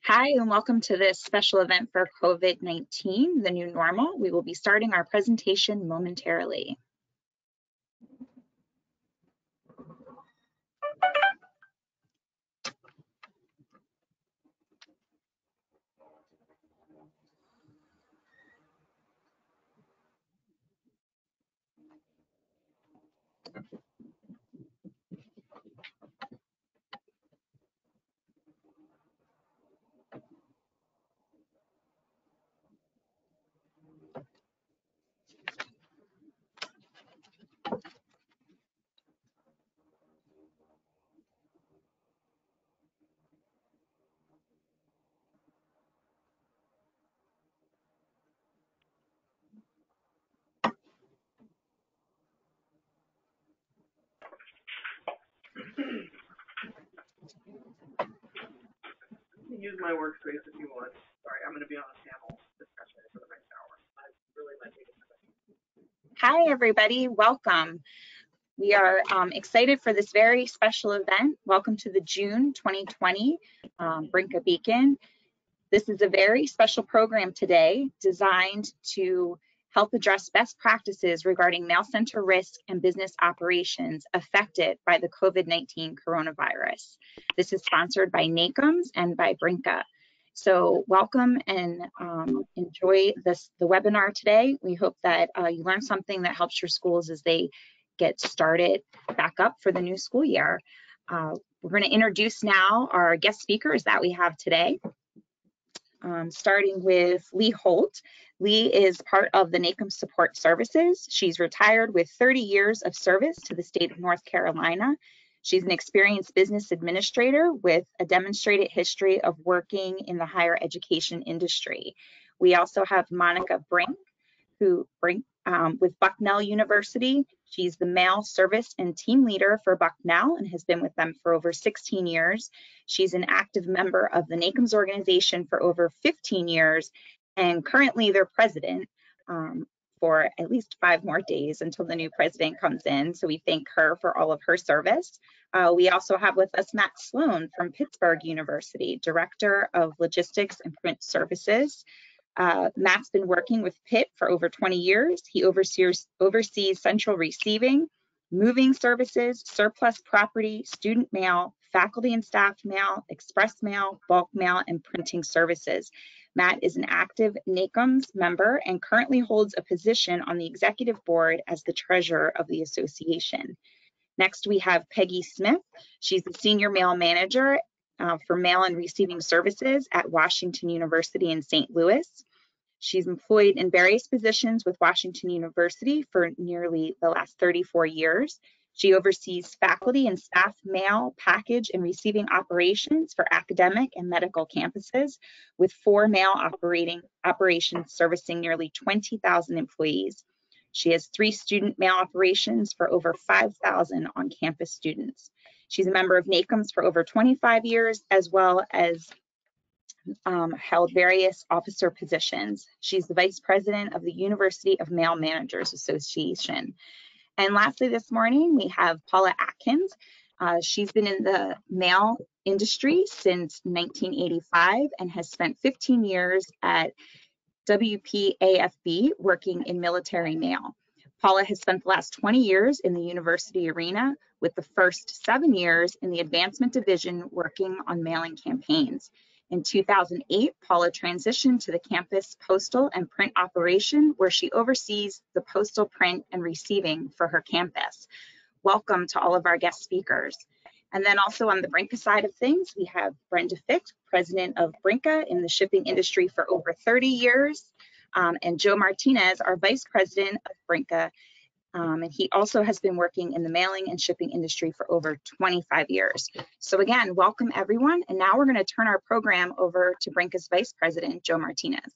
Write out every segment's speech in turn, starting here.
Hi, and welcome to this special event for COVID-19, the new normal. We will be starting our presentation momentarily. Use my workspace if you want. Sorry, I'm going to be on a panel discussion for the next hour. I really like it. Hi, everybody. Welcome. We are excited for this very special event. Welcome to the June 2020 Brinka Beacon. This is a very special program today designed to help address best practices regarding mail center risk and business operations affected by the COVID-19 coronavirus. This is sponsored by NACMS and by Brinka. So welcome and enjoy the webinar today. We hope that you learn something that helps your schools as they get started back up for the new school year. We're going to introduce now our guest speakers that we have today. Starting with Lee Holt. Lee is part of the NACMS Support Services. She's retired with 30 years of service to the state of North Carolina. She's an experienced business administrator with a demonstrated history of working in the higher education industry. We also have Monica Brink, with Bucknell University. She's the mail service and team leader for Bucknell and has been with them for over 16 years. She's an active member of the NACMS organization for over 15 years and currently their president for at least 5 more days until the new president comes in. So we thank her for all of her service. We also have with us Matt Sloan from Pittsburgh University, Director of Logistics and Print Services. Matt's been working with Pitt for over 20 years. He oversees central receiving, moving services, surplus property, student mail, faculty and staff mail, express mail, bulk mail, and printing services. Matt is an active NACMS member and currently holds a position on the executive board as the treasurer of the association. Next, we have Peggy Smith. She's the senior mail manager for mail and receiving services at Washington University in St. Louis. She's employed in various positions with Washington University for nearly the last 34 years. She oversees faculty and staff mail, package, and receiving operations for academic and medical campuses, with 4 mail operations servicing nearly 20,000 employees. She has 3 student mail operations for over 5,000 on-campus students. She's a member of NACMS for over 25 years, as well as held various officer positions. She's the vice president of the University of Mail Managers Association. And lastly, this morning, we have Paula Atkins. She's been in the mail industry since 1985 and has spent 15 years at WPAFB working in military mail. Paula has spent the last 20 years in the university arena, with the first 7 years in the advancement division working on mailing campaigns. In 2008, Paula transitioned to the campus postal and print operation, where she oversees the postal print and receiving for her campus. Welcome to all of our guest speakers. And then also on the Brinka side of things, we have Brenda Fick, president of Brinka in the shipping industry for over 30 years, and Joe Martinez, our vice president of Brinka. And he also has been working in the mailing and shipping industry for over 25 years. So again, welcome everyone. And now we're going to turn our program over to Brinka's Vice President, Joe Martinez.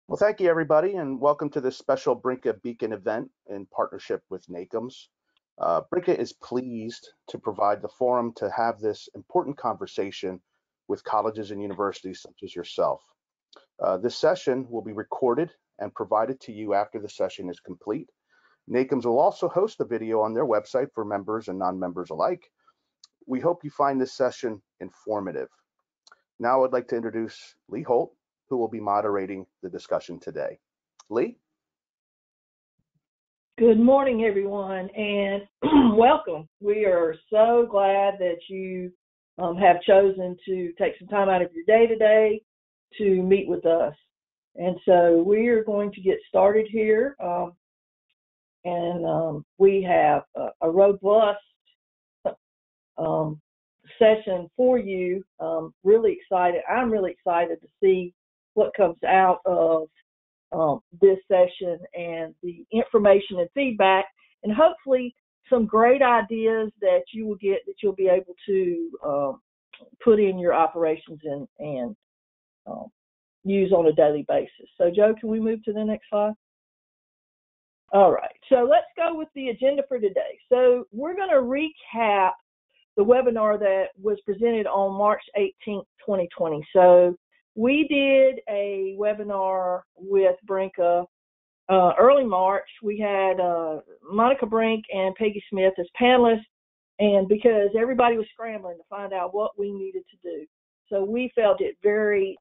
Well, thank you everybody, and welcome to this special Brinka Beacon event in partnership with NACMS. Brinka is pleased to provide the forum to have this important conversation with colleges and universities such as yourself. This session will be recorded and provided to you after the session is complete. NACMS will also host the video on their website for members and non-members alike. We hope you find this session informative. Now I'd like to introduce Lee Holt, who will be moderating the discussion today. Lee? Good morning, everyone, and welcome. We are so glad that you have chosen to take some time out of your day today to meet with us. And so we are going to get started here, and we have a robust session for you. Really excited. I'm really excited to see what comes out of this session and the information and feedback, and hopefully some great ideas that you will get that you'll be able to put in your operations and use on a daily basis. So, Joe, can we move to the next slide? All right, so let's go with the agenda for today. So we're going to recap the webinar that was presented on March 18th, 2020. So we did a webinar with Brinka early March. We had Monica Brink and Peggy Smith as panelists, and because everybody was scrambling to find out what we needed to do. So we felt it very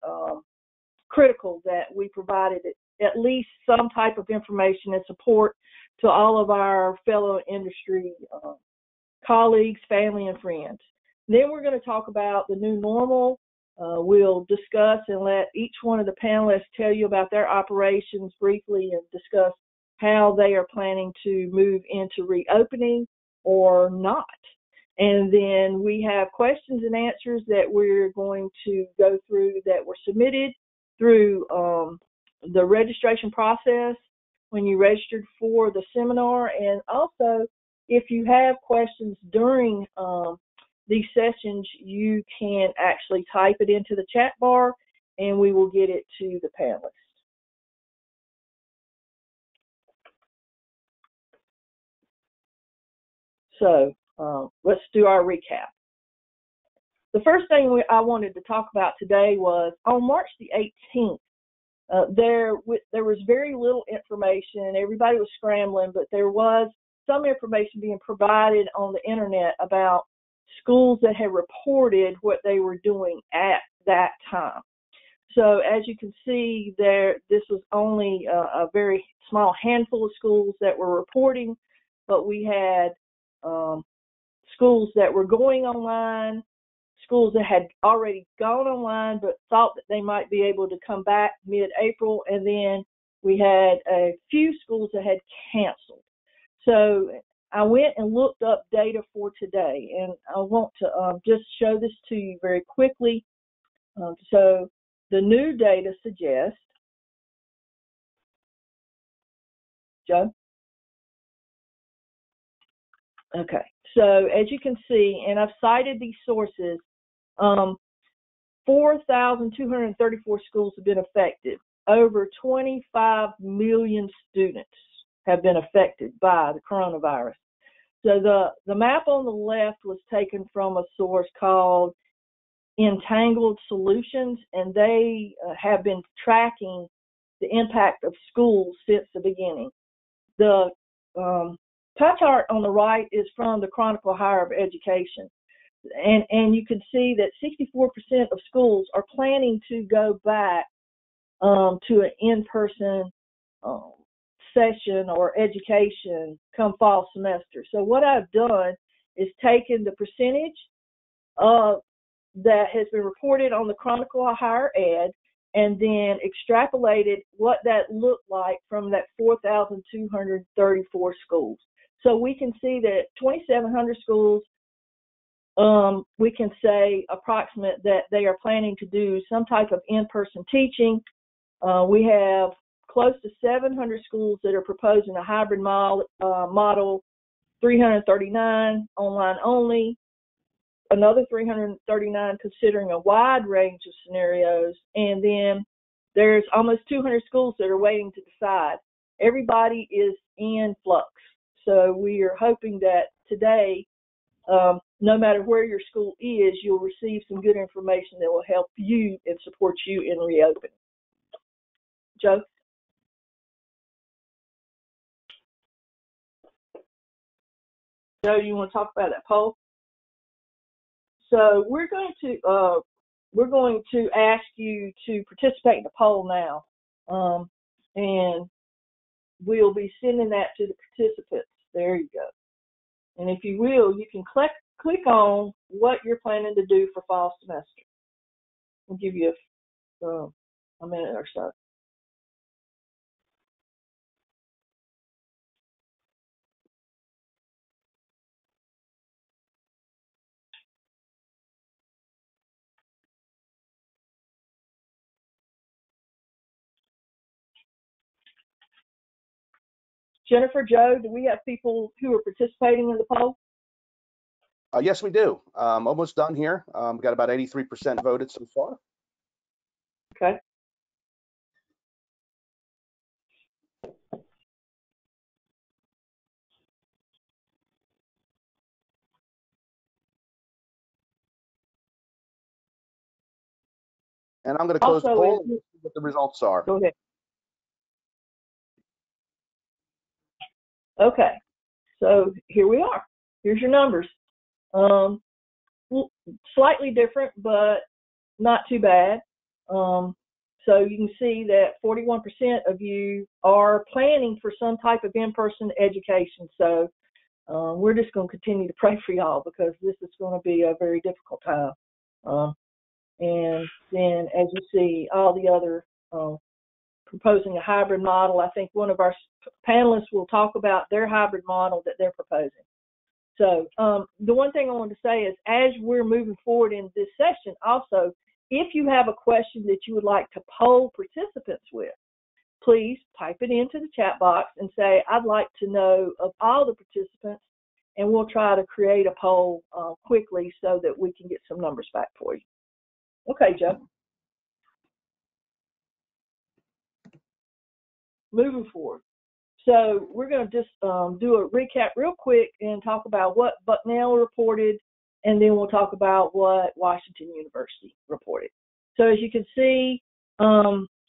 critical that we provided at least some type of information and support to all of our fellow industry colleagues, family, and friends. Then we're going to talk about the new normal. We'll discuss and let each one of the panelists tell you about their operations briefly and discuss how they are planning to move into reopening or not. And then we have questions and answers that we're going to go through that were submitted through the registration process when you registered for the seminar. And also, if you have questions during these sessions, you can actually type it into the chat bar and we will get it to the panelists. So let's do our recap. The first thing I wanted to talk about today was on March the 18th, there was very little information. Everybody was scrambling, but there was some information being provided on the internet about schools that had reported what they were doing at that time. So as you can see there, this was only a very small handful of schools that were reporting, but we had schools that were going online, schools that had already gone online but thought that they might be able to come back mid-April, and then we had a few schools that had canceled. So I went and looked up data for today, and I want to just show this to you very quickly. So the new data suggests, Joe? Okay, so as you can see, and I've cited these sources, 4,234 schools have been affected. Over 25 million students have been affected by the coronavirus. So the map on the left was taken from a source called Untitled Solutions, and they have been tracking the impact of schools since the beginning. The pie chart on the right is from the Chronicle Higher Education, and you can see that 64% of schools are planning to go back to an in-person session or education come fall semester. So what I've done is taken the percentage that has been reported on the Chronicle of Higher Ed and then extrapolated what that looked like from that 4,234 schools. So we can see that 2,700 schools, we can say approximate that they are planning to do some type of in-person teaching. We have close to 700 schools that are proposing a hybrid model, 339 online only, another 339 considering a wide range of scenarios, and then there's almost 200 schools that are waiting to decide. Everybody is in flux. So we are hoping that today, no matter where your school is, you'll receive some good information that will help you and support you in reopening. Joe? Joe, you want to talk about that poll? So we're going to we're going to ask you to participate in the poll now. And we'll be sending that to the participants. There you go. And if you will, you can click on what you're planning to do for fall semester. We'll give you a minute or so. Jennifer, Joe, do we have people who are participating in the poll? Yes, we do. Almost done here. Got about 83% voted so far. Okay. And I'm going to close the Also, poll and see what the results are. Go ahead. Okay. So here we are. Here's your numbers. Slightly different, but not too bad. So you can see that 41% of you are planning for some type of in-person education. So we're just going to continue to pray for y'all, because this is going to be a very difficult time. And then, as you see, all the other proposing a hybrid model. I think one of our panelists will talk about their hybrid model that they're proposing. So the one thing I want to say is, as we're moving forward in this session, also, if you have a question that you would like to poll participants with, please type it into the chat box and say, I'd like to know of all the participants, and we'll try to create a poll quickly so that we can get some numbers back for you. Okay, Joe. Moving forward. So we're going to just do a recap real quick and talk about what Bucknell reported, and then we'll talk about what Washington University reported. So as you can see,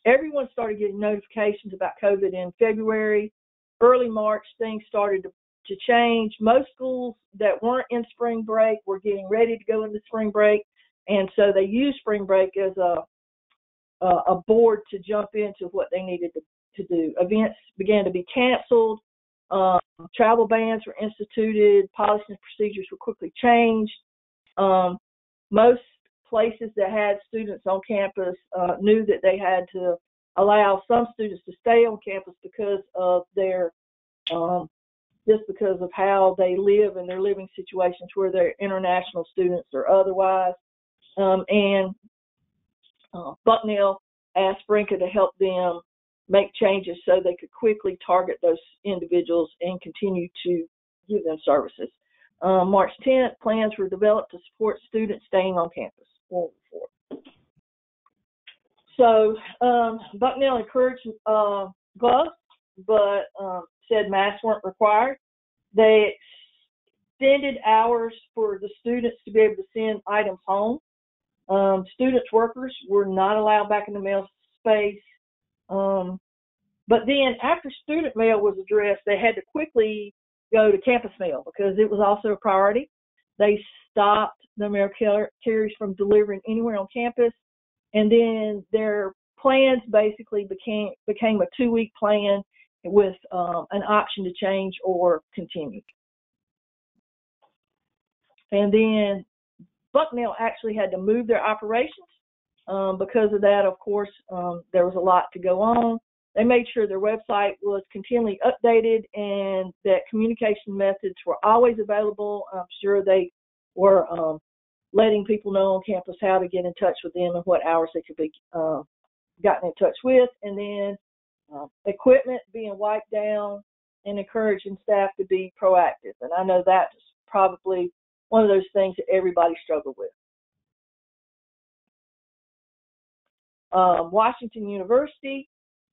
everyone started getting notifications about COVID in February. Early March, things started to change. Most schools that weren't in spring break were getting ready to go into spring break, and so they used spring break as a board to jump into what they needed to do. Events began to be canceled. Travel bans were instituted. Policies and procedures were quickly changed. Most places that had students on campus knew that they had to allow some students to stay on campus because of their just because of how they live and their living situations, where they're international students or otherwise. Bucknell asked Brinka to help them make changes so they could quickly target those individuals and continue to give them services. March 10th, plans were developed to support students staying on campus. So Bucknell encouraged gloves, but said masks weren't required. They extended hours for the students to be able to send items home. Students' workers were not allowed back in the mail space. But then after student mail was addressed, they had to quickly go to campus mail because it was also a priority. They stopped the mail carriers from delivering anywhere on campus. And then their plans basically became a 2-week plan with an option to change or continue. And then Bucknell actually had to move their operations. Because of that, of course, there was a lot to go on. They made sure their website was continually updated and that communication methods were always available. I'm sure they were letting people know on campus how to get in touch with them and what hours they could be gotten in touch with. And then equipment being wiped down and encouraging staff to be proactive. And I know that's probably one of those things that everybody struggled with. Washington University,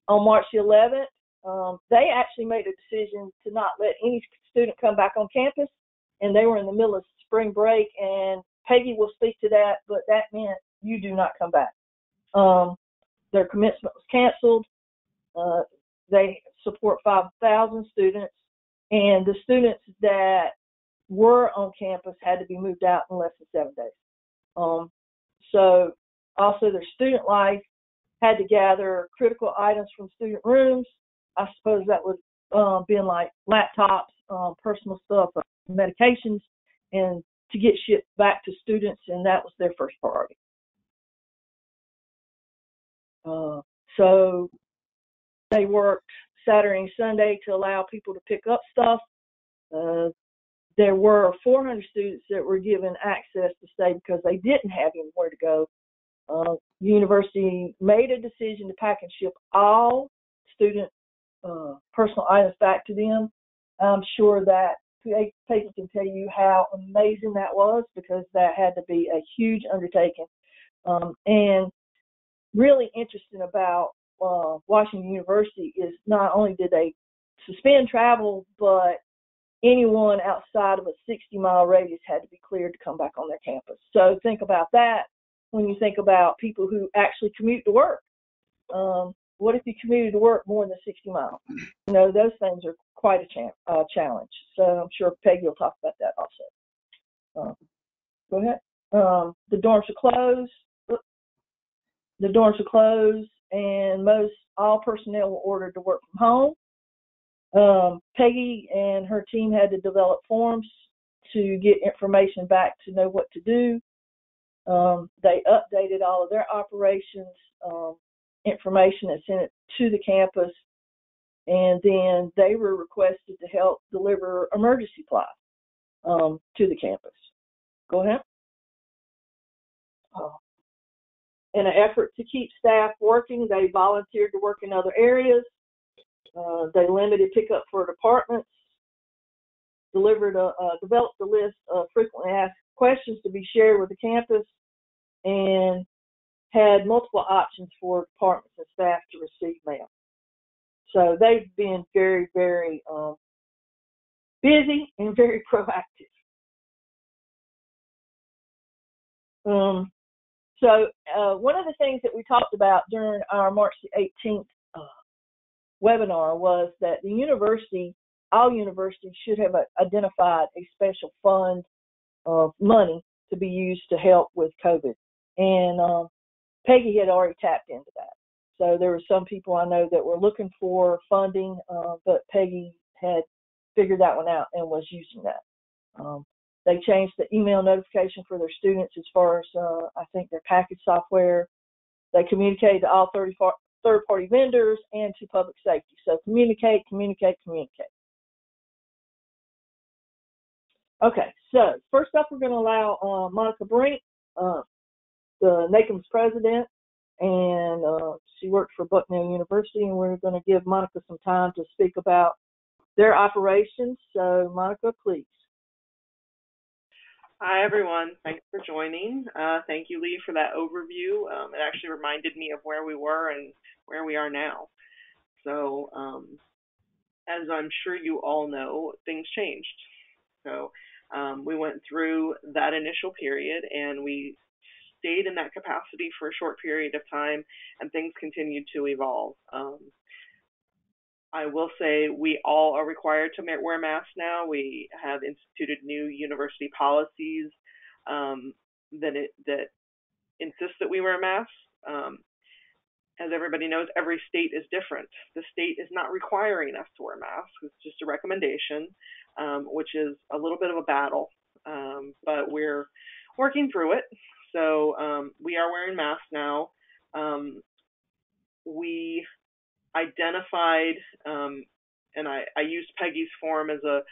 on March the 11th, they actually made a decision to not let any student come back on campus, and they were in the middle of spring break, and Peggy will speak to that, but that meant you do not come back. Their commencement was canceled. They support 5,000 students, and the students that were on campus had to be moved out in less than 7 days. So Also, their student life had to gather critical items from student rooms. I suppose that would been like laptops, personal stuff, medications, and to get shipped back to students, and that was their first priority. So they worked Saturday and Sunday to allow people to pick up stuff. There were 400 students that were given access to stay because they didn't have anywhere to go. The university made a decision to pack and ship all student personal items back to them. I'm sure that Peggy can tell you how amazing that was, because that had to be a huge undertaking. And really interesting about Washington University is not only did they suspend travel, but anyone outside of a 60-mile radius had to be cleared to come back on their campus. So think about that when you think about people who actually commute to work. What if you commuted to work more than 60 miles? You know, those things are quite a challenge. So I'm sure Peggy will talk about that also. Go ahead. The dorms are closed. The dorms are closed, and all personnel were ordered to work from home. Peggy and her team had to develop forms to get information back to know what to do. They updated all of their operations information and sent it to the campus, and then they were requested to help deliver emergency supplies to the campus. Go ahead. In an effort to keep staff working, they volunteered to work in other areas. They limited pickup for departments, developed a list of frequently asked questions to be shared with the campus, and had multiple options for departments and staff to receive mail. So they've been very, very busy and very proactive. So one of the things that we talked about during our March the 18th webinar was that all universities should have identified a special fund of money to be used to help with COVID. And Peggy had already tapped into that. So there were some people I know that were looking for funding, but Peggy had figured that one out and was using that. They changed the email notification for their students as far as, I think, their package software. They communicated to all third-party vendors and to public safety. So communicate. Okay, so first up, we're going to allow Monica Brink, the NACM's president, and she worked for Bucknell University, and we're going to give Monica some time to speak about their operations. So Monica, please. Hi, everyone. Thanks for joining. Thank you, Lee, for that overview. It actually reminded me of where we were and where we are now. So as I'm sure you all know, things changed. So we went through that initial period, and we stayed in that capacity for a short period of time, and things continued to evolve. I will say we all are required to wear masks now. We have instituted new university policies that insist that we wear masks. As everybody knows, every state is different. The state is not requiring us to wear masks. It's just a recommendation, which is a little bit of a battle, but we're working through it. So we are wearing masks now. We identified, and I used Peggy's form as a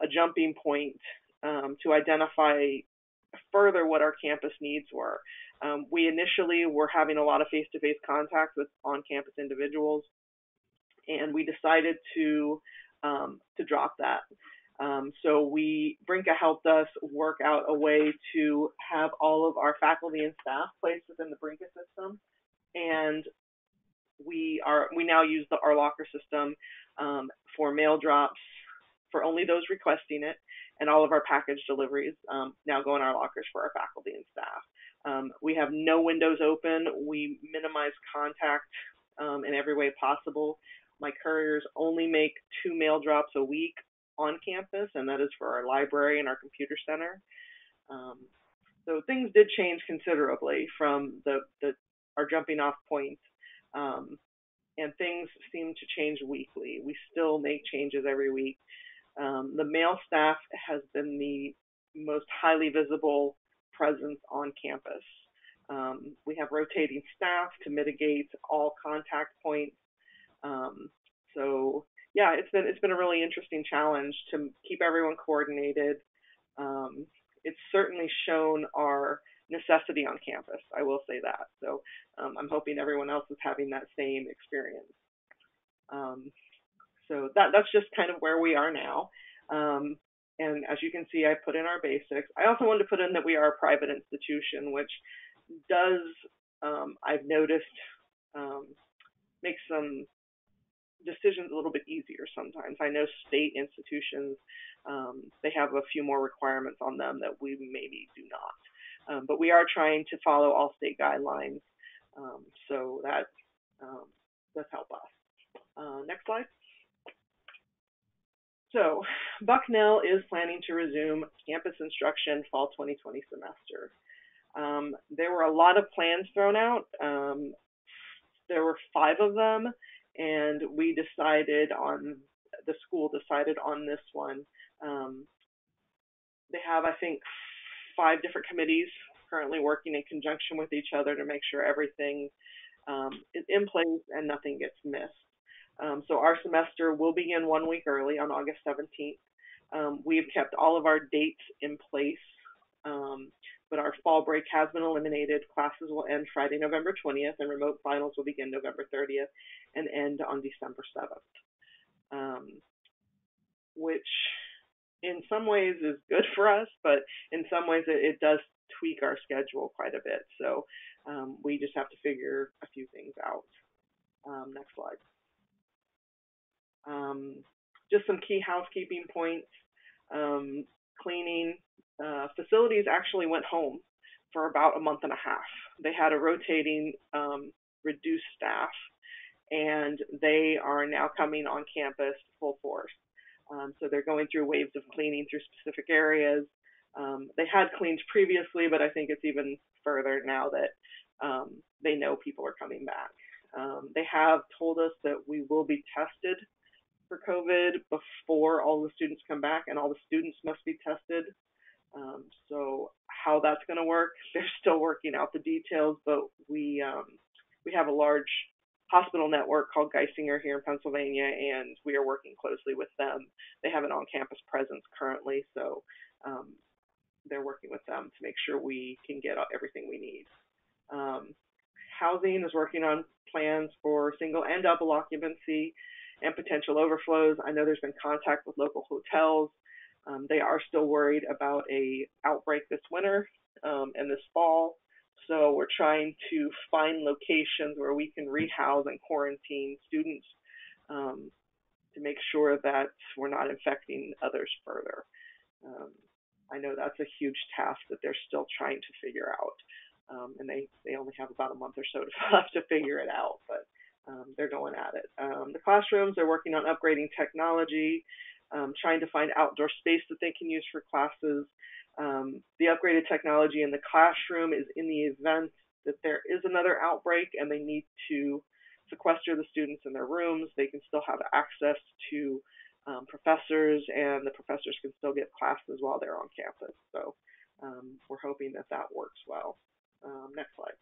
jumping point to identify further what our campus needs were. We initially were having a lot of face-to-face contact with on-campus individuals, and we decided to drop that. So Brinka helped us work out a way to have all of our faculty and staff placed within the Brinka system, and we now use our locker system for mail drops for only those requesting it, and all of our package deliveries now go in our lockers for our faculty and staff. We have no windows open. We minimize contact in every way possible. My couriers only make 2 mail drops a week on campus, and that is for our library and our computer center. So things did change considerably from our jumping off point, and things seem to change weekly. We still make changes every week. The male staff has been the most highly visible presence on campus. We have rotating staff to mitigate all contact points. So yeah, it's been a really interesting challenge to keep everyone coordinated. It's certainly shown our necessity on campus, I will say that. So I'm hoping everyone else is having that same experience. So that's just kind of where we are now. And as you can see, I put in our basics. I also wanted to put in that we are a private institution, which does, I've noticed, make some decisions a little bit easier sometimes. I know state institutions, they have a few more requirements on them that we maybe do not. But we are trying to follow all state guidelines, so that does help us. Next slide. So Bucknell is planning to resume campus instruction fall 2020 semester. There were a lot of plans thrown out. There were 5 of them, and the school decided on this one. They have, I think, 5 different committees currently working in conjunction with each other to make sure everything is in place and nothing gets missed. So our semester will begin 1 week early on August 17th. We've kept all of our dates in place, but our fall break has been eliminated. Classes will end Friday, November 20th, and remote finals will begin November 30th and end on December 7th, which in some ways is good for us, but in some ways it does tweak our schedule quite a bit. So we just have to figure a few things out. Next slide. Just some key housekeeping points. Cleaning. Facilities actually went home for about a month and a half. They had a rotating reduced staff, and they are now coming on campus full force. So they're going through waves of cleaning through specific areas. They had cleaned previously, but I think it's even further now that they know people are coming back. They have told us that we will be tested for COVID before all the students come back, and all the students must be tested. So how that's going to work, they're still working out the details, but we have a large hospital network called Geisinger here in Pennsylvania, and we are working closely with them. They have an on-campus presence currently, so they're working with them to make sure we can get everything we need. Housing is working on plans for single and double occupancy and potential overflows. I know there's been contact with local hotels. They are still worried about an outbreak this winter and this fall. So we're trying to find locations where we can rehouse and quarantine students to make sure that we're not infecting others further. I know that's a huge task that they're still trying to figure out. And they only have about a month or so left to figure it out, but they're going at it. The classrooms, they're working on upgrading technology, trying to find outdoor space that they can use for classes. The upgraded technology in the classroom is in the event that there is another outbreak and they need to sequester the students in their rooms. They can still have access to professors, and the professors can still get classes while they're on campus. So we're hoping that that works well. Next slide.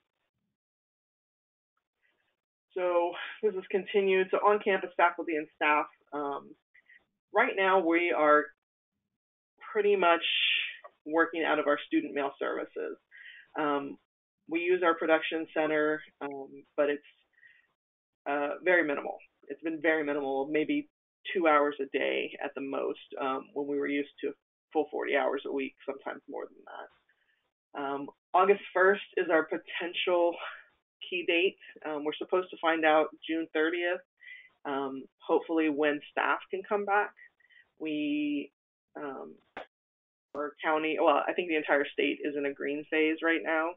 So this is continued. So on-campus faculty and staff, right now we are pretty much working out of our student mail services. We use our production center, but it's very minimal. It's been very minimal, maybe 2 hours a day at the most, when we were used to full 40 hours a week, sometimes more than that. August 1st is our potential key date. We're supposed to find out June 30th, hopefully when staff can come back. We, our county, well, I think the entire state is in a green phase right now.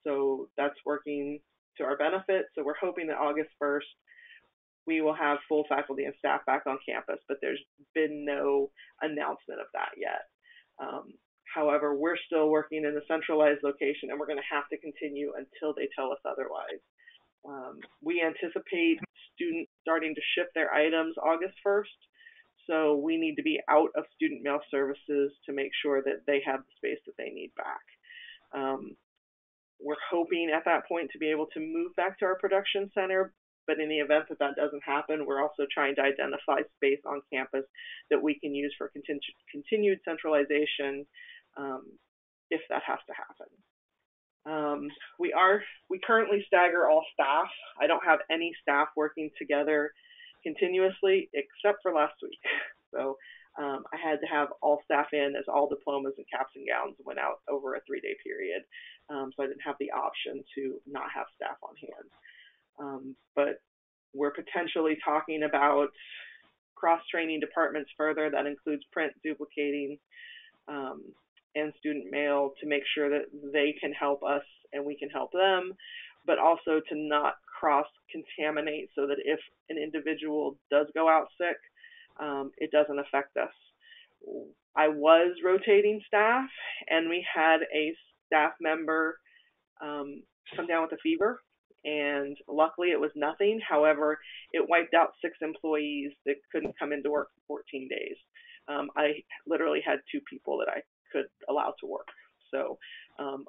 So that's working to our benefit. So we're hoping that August 1st, we will have full faculty and staff back on campus, but there's been no announcement of that yet. However, we're still working in a centralized location, and we're going to have to continue until they tell us otherwise. We anticipate students starting to ship their items August 1st, so we need to be out of student mail services to make sure that they have the space that they need back. We're hoping at that point to be able to move back to our production center, but in the event that that doesn't happen, we're also trying to identify space on campus that we can use for continued centralization if that has to happen. We currently stagger all staff. I don't have any staff working together continuously except for last week. So I had to have all staff in as all diplomas and caps and gowns went out over a 3-day period. So I didn't have the option to not have staff on hand. But we're potentially talking about cross-training departments further. That includes print, duplicating, and student mail to make sure that they can help us and we can help them, but also to not cross-contaminate so that if an individual does go out sick, it doesn't affect us. I was rotating staff, and we had a staff member come down with a fever, and luckily it was nothing. However, it wiped out 6 employees that couldn't come into work for 14 days. I literally had 2 people that I could allow to work. So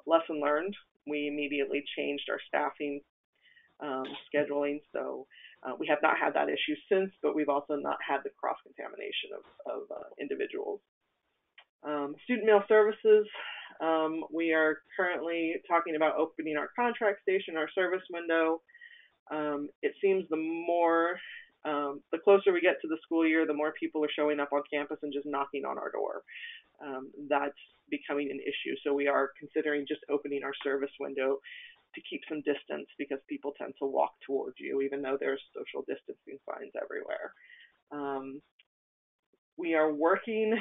lesson learned, we immediately changed our staffing scheduling. So we have not had that issue since, but we've also not had the cross-contamination of individuals. Student mail services, we are currently talking about opening our contract station, our service window. It seems the closer we get to the school year, the more people are showing up on campus and just knocking on our door. That's becoming an issue. So we are considering just opening our service window to keep some distance, because people tend to walk towards you, even though there's social distancing signs everywhere. We are working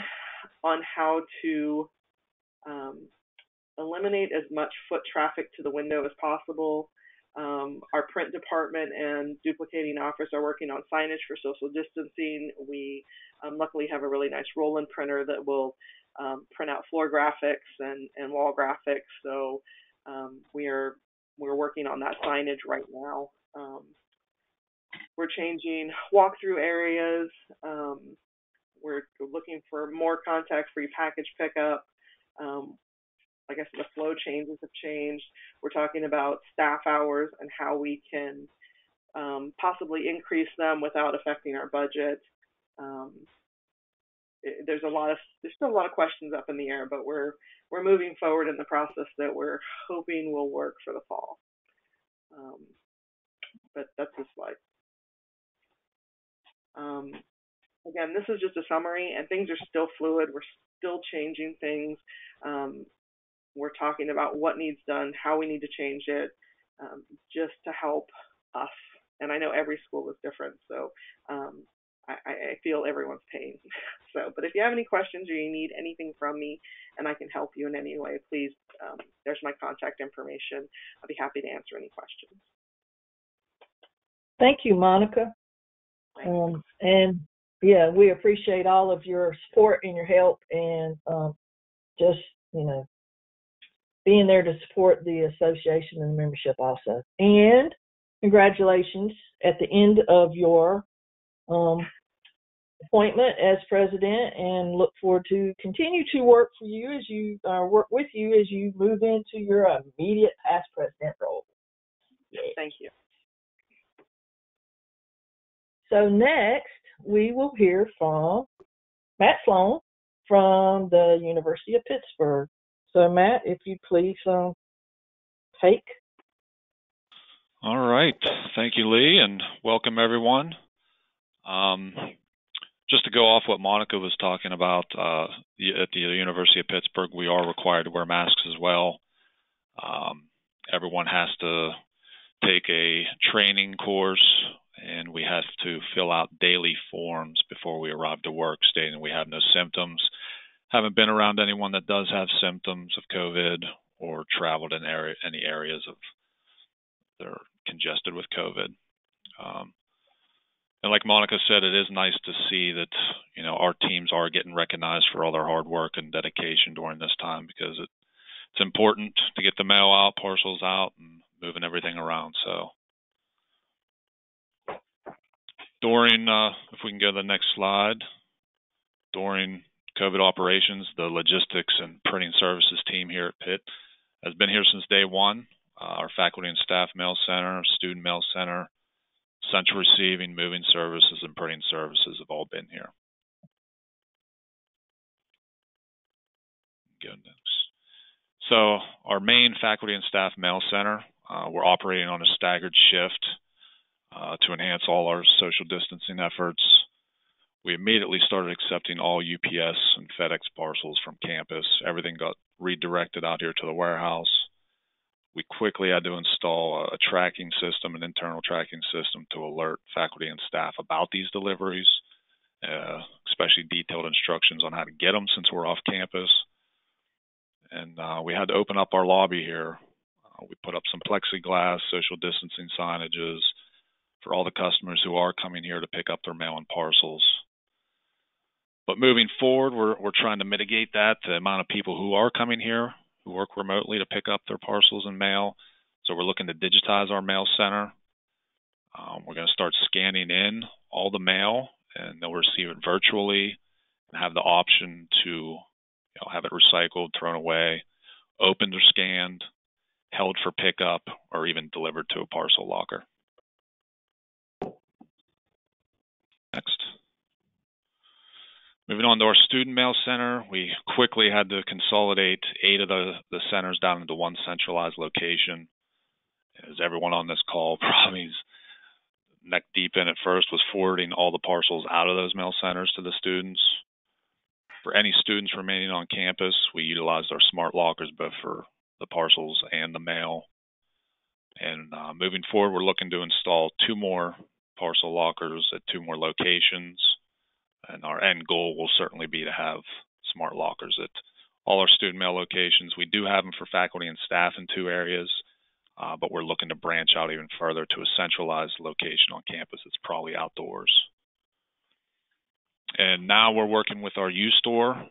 on how to eliminate as much foot traffic to the window as possible. Our print department and duplicating office are working on signage for social distancing. We luckily have a really nice roll-in printer that will print out floor graphics and wall graphics. So we're working on that signage right now. We're changing walkthrough areas. We're looking for more contact-free package pickup. Like I said, the flow changes have changed. We're talking about staff hours and how we can possibly increase them without affecting our budget. There's still a lot of questions up in the air, but we're moving forward in the process that we're hoping will work for the fall. But that's the slide. Again, this is just a summary, and things are still fluid. We're still changing things. We're talking about what needs done, how we need to change it, just to help us. And I know every school is different, so I feel everyone's pain. So, but if you have any questions or you need anything from me and I can help you in any way, please, there's my contact information. I'll be happy to answer any questions. Thank you, Monica. And yeah, we appreciate all of your support and your help, and just, being there to support the association and the membership also. And congratulations at the end of your appointment as president, and look forward to continue to work with you as you move into your immediate past president role. Thank you. So next, we will hear from Matt Sloan from the University of Pittsburgh. So Matt, if you please take. All right. Thank you, Lee, and welcome everyone. Just to go off what Monica was talking about, at the University of Pittsburgh, we are required to wear masks as well. Everyone has to take a training course, and we have to fill out daily forms before we arrive to work stating we have no symptoms, haven't been around anyone that does have symptoms of COVID, or traveled in any areas that are congested with COVID. And like Monica said, it is nice to see that, you know, our teams are getting recognized for all their hard work and dedication during this time, because it's important to get the mail out, parcels out, and moving everything around. So during, if we can go to the next slide, during COVID operations, the logistics and printing services team here at Pitt has been here since day one. Our faculty and staff mail center, student mail center, central receiving, moving services, and printing services have all been here. Go next. So our main faculty and staff mail center, we're operating on a staggered shift to enhance all our social distancing efforts. We immediately started accepting all UPS and FedEx parcels from campus. Everything got redirected out here to the warehouse. We quickly had to install a tracking system, an internal tracking system, to alert faculty and staff about these deliveries, especially detailed instructions on how to get them since we're off campus. And we had to open up our lobby here. We put up some plexiglass, social distancing signages for all the customers who are coming here to pick up their mail and parcels. But moving forward, we're trying to mitigate that, the amount of people who are coming here, who work remotely to pick up their parcels and mail. So we're looking to digitize our mail center. We're going to start scanning in all the mail, and they'll receive it virtually and have the option to have it recycled, thrown away, opened or scanned, held for pickup, or even delivered to a parcel locker. Next. Moving on to our student mail center, we quickly had to consolidate 8 of the centers down into one centralized location. As everyone on this call probably is neck deep in at first, was forwarding all the parcels out of those mail centers to the students. For any students remaining on campus, we utilized our smart lockers both for the parcels and the mail. And moving forward, we're looking to install 2 more parcel lockers at 2 more locations. And our end goal will certainly be to have smart lockers at all our student mail locations. We do have them for faculty and staff in 2 areas, but we're looking to branch out even further to a centralized location on campus. It's probably outdoors. And now we're working with our U-Store.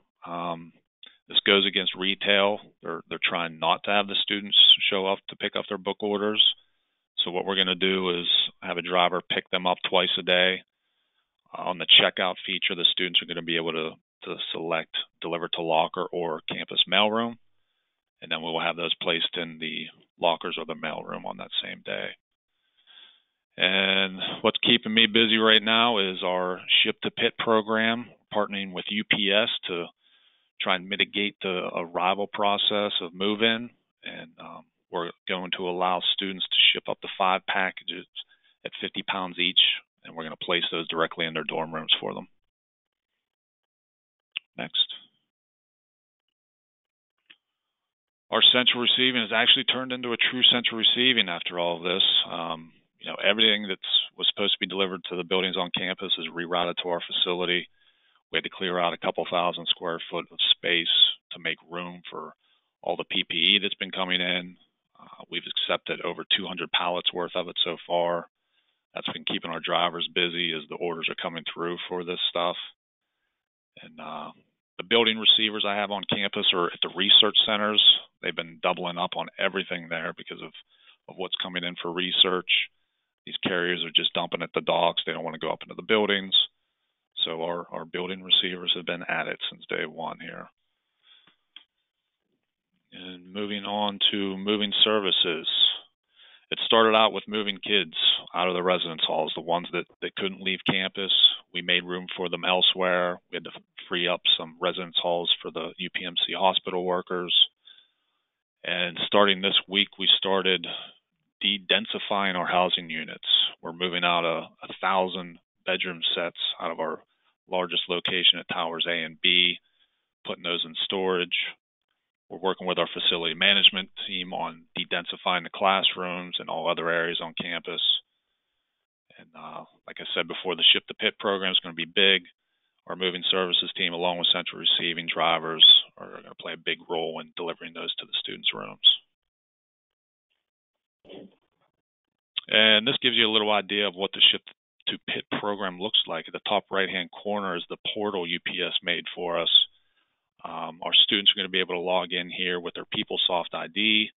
This goes against retail. They're trying not to have the students show up to pick up their book orders. So what we're going to do is have a driver pick them up twice a day. On the checkout feature, the students are going to be able to select deliver to locker or campus mailroom, and then we will have those placed in the lockers or the mailroom on that same day. And what's keeping me busy right now is our Ship to Pitt program, partnering with UPS to try and mitigate the arrival process of move-in. And we're going to allow students to ship up to 5 packages at 50 pounds each, and we're going to place those directly in their dorm rooms for them. Next. Our central receiving has actually turned into a true central receiving after all of this. Everything that was supposed to be delivered to the buildings on campus is rerouted to our facility. We had to clear out a couple thousand square foot of space to make room for all the PPE that's been coming in. We've accepted over 200 pallets worth of it so far. That's been keeping our drivers busy as the orders are coming through for this stuff. And the building receivers I have on campus are at the research centers. They've been doubling up on everything there because of what's coming in for research. These carriers are just dumping at the docks. They don't want to go up into the buildings. So our building receivers have been at it since day one here. And moving on to moving services. It started out with moving kids out of the residence halls, the ones that couldn't leave campus. We made room for them elsewhere. We had to free up some residence halls for the UPMC hospital workers. And starting this week, we started de-densifying our housing units. We're moving out 1,000 bedroom sets out of our largest location at Towers A and B, putting those in storage. We're working with our facility management team on de-densifying the classrooms and all other areas on campus. And like I said before, the Ship to Pitt program is going to be big. Our moving services team, along with central receiving drivers, are going to play a big role in delivering those to the students' rooms. And this gives you a little idea of what the Ship to Pitt program looks like. At the top right-hand corner is the portal UPS made for us. Our students are going to be able to log in here with their PeopleSoft ID,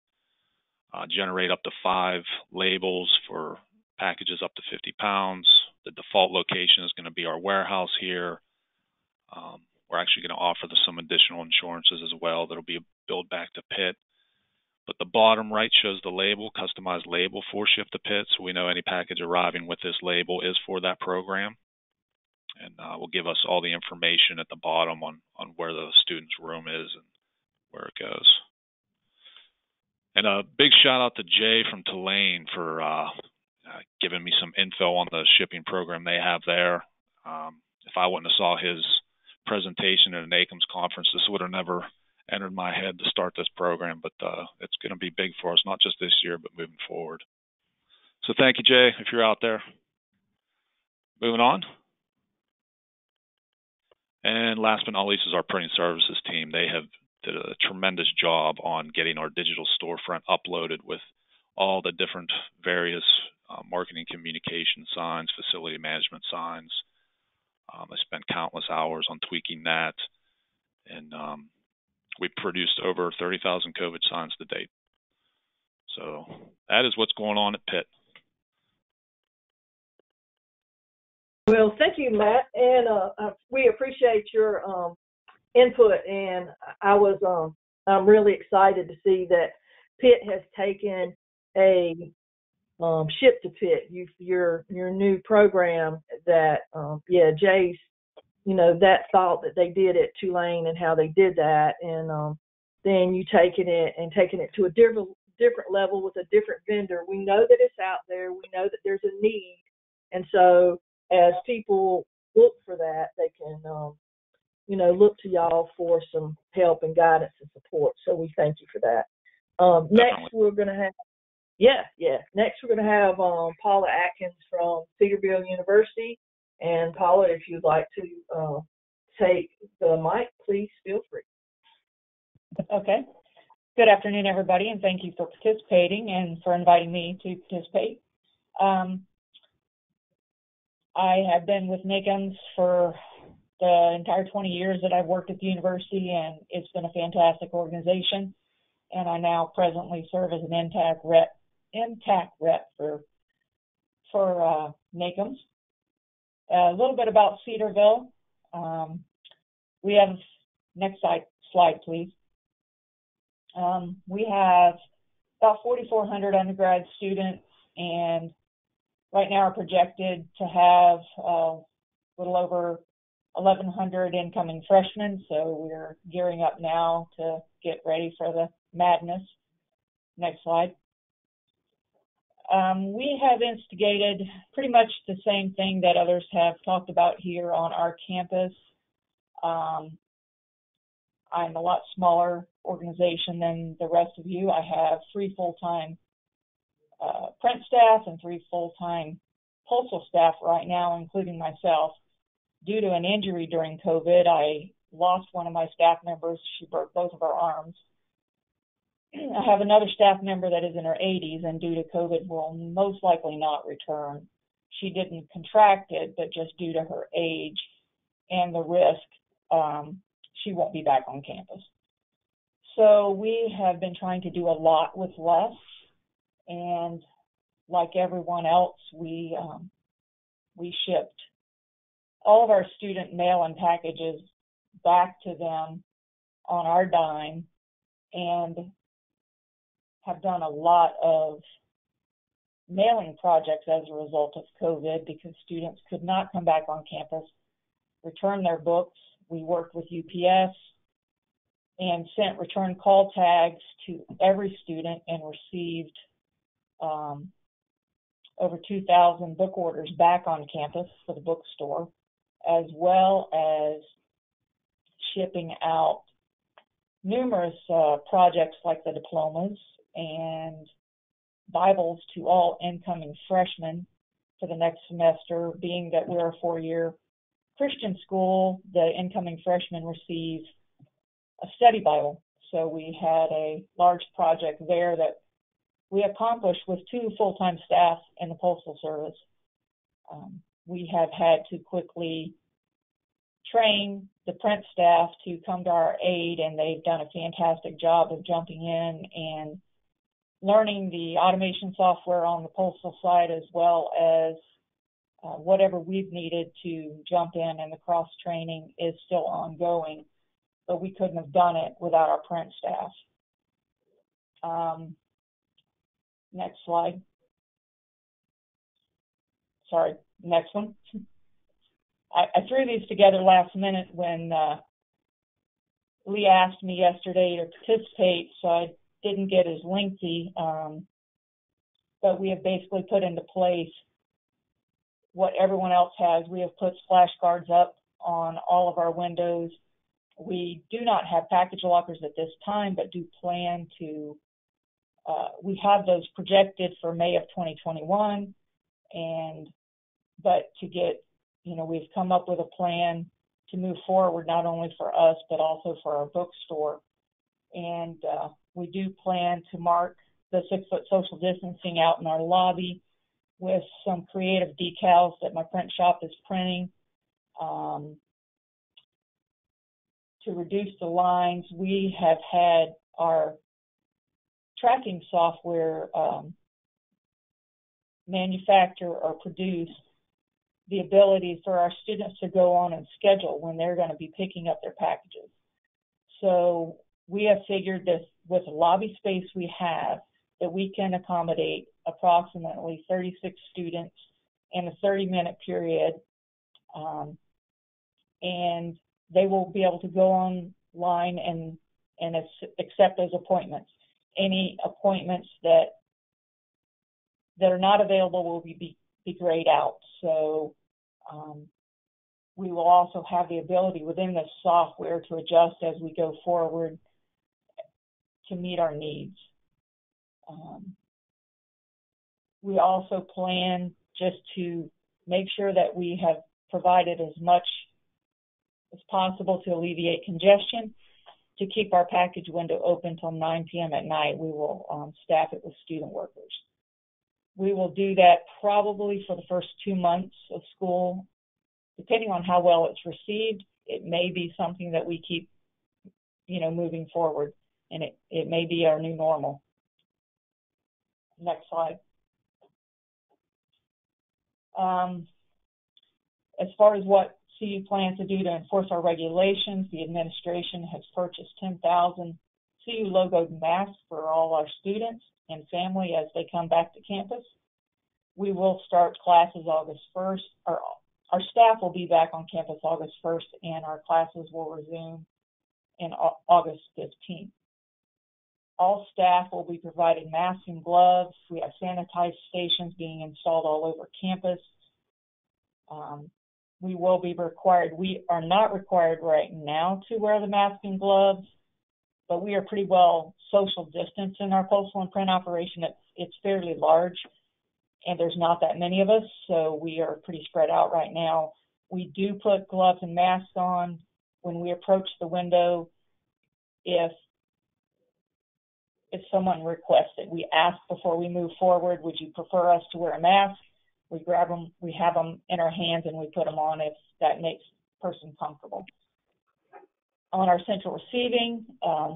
generate up to 5 labels for packages up to 50 pounds. The default location is going to be our warehouse here. We're actually going to offer some additional insurances as well that'll be billed back to Pitt. But the bottom right shows the label, customized label for Ship to Pitt, so we know any package arriving with this label is for that program. And will give us all the information at the bottom on where the student's room is and where it goes. And a big shout out to Jay from Tulane for giving me some info on the shipping program they have there. If I wouldn't have saw his presentation at an ACOMS conference, this would have never entered my head to start this program, but it's going to be big for us, not just this year, but moving forward. So thank you, Jay, if you're out there. Moving on. And last but not least is our printing services team. They have did a tremendous job on getting our digital storefront uploaded with all the different various marketing communication signs, facility management signs. I spent countless hours on tweaking that, and we produced over 30,000 COVID signs to date. So that is what's going on at Pitt. Well, thank you, Matt, and we appreciate your input. And I'm really excited to see that Pitt has taken a Ship to Pitt, your new program. That Jay's, that thought that they did at Tulane and how they did that, and then you taking it to a different level with a different vendor. We know that it's out there. We know that there's a need, and so as people look for that, they can, look to y'all for some help and guidance and support. So we thank you for that. Next, we're going to have, Next, we're going to have Paula Atkins from Cedarville University. And Paula, if you'd like to take the mic, please feel free. Okay. Good afternoon, everybody, and thank you for participating and for inviting me to participate. I have been with NACOMS for the entire 20 years that I've worked at the university, and it's been a fantastic organization. And I now presently serve as an NTAC rep for NACOMS. A little bit about Cedarville. We have, next slide, please. We have about 4,400 undergrad students, and right now are projected to have a little over 1,100 incoming freshmen, so we're gearing up now to get ready for the madness. Next slide. We have instigated pretty much the same thing that others have talked about here on our campus. I'm a lot smaller organization than the rest of you. I have 3 full-time print staff and 3 full-time postal staff right now, including myself. Due to an injury during COVID, I lost one of my staff members. She broke both of her arms. I have another staff member that is in her 80s, and due to COVID will most likely not return. She didn't contract it, but just due to her age and the risk, she won't be back on campus. So we have been trying to do a lot with less, and like everyone else, we shipped all of our student mail and packages back to them on our dime, and have done a lot of mailing projects as a result of COVID because students could not come back on campus, return their books. We worked with UPS and sent return call tags to every student and received over 2,000 book orders back on campus for the bookstore, as well as shipping out numerous projects like the diplomas and Bibles to all incoming freshmen for the next semester. Being that we're a 4-year Christian school, the incoming freshmen receive a study Bible. So we had a large project there that we accomplished with 2 full-time staff in the Postal Service. we have had to quickly train the print staff to come to our aid, and they've done a fantastic job of jumping in and learning the automation software on the postal side, as well as whatever we've needed to jump in, and the cross training is still ongoing, but we couldn't have done it without our print staff. Next slide. Sorry, next one. I threw these together last minute when Lee asked me yesterday to participate, so I didn't get as lengthy, but we have basically put into place what everyone else has. We have put splash guards up on all of our windows. We do not have package lockers at this time, but do plan to. We have those projected for May of 2021, but to get, we've come up with a plan to move forward, not only for us, but also for our bookstore. And we do plan to mark the 6-foot social distancing out in our lobby with some creative decals that my print shop is printing. To reduce the lines, we have had our tracking software manufacture or produce the ability for our students to go on and schedule when they're going to be picking up their packages. So we have figured this with the lobby space we have, that we can accommodate approximately 36 students in a 30-minute period, and they will be able to go online and accept those appointments. Any appointments that are not available will be grayed out. So we will also have the ability within this software to adjust as we go forward to meet our needs. We also plan just to make sure that we have provided as much as possible to alleviate congestion, to keep our package window open till 9 p.m. at night. We will staff it with student workers. We will do that probably for the first 2 months of school. Depending on how well it's received, it may be something that we keep, moving forward, and it may be our new normal. Next slide. As far as what CU plans to do to enforce our regulations, the administration has purchased 10,000 CU logoed masks for all our students and family as they come back to campus. We will start classes August 1st, or our staff will be back on campus August 1st, and our classes will resume in August 15th. All staff will be provided masks and gloves. We have sanitized stations being installed all over campus. We will be required. We are not required right now to wear the mask and gloves, but we are pretty well social distanced in our postal and print operation. It's fairly large, and there's not that many of us, so we are pretty spread out right now. We do put gloves and masks on when we approach the window. If someone requests it, we ask before we move forward, would you prefer us to wear a mask? We grab them, we have them in our hands, and we put them on if that makes the person comfortable. On our central receiving,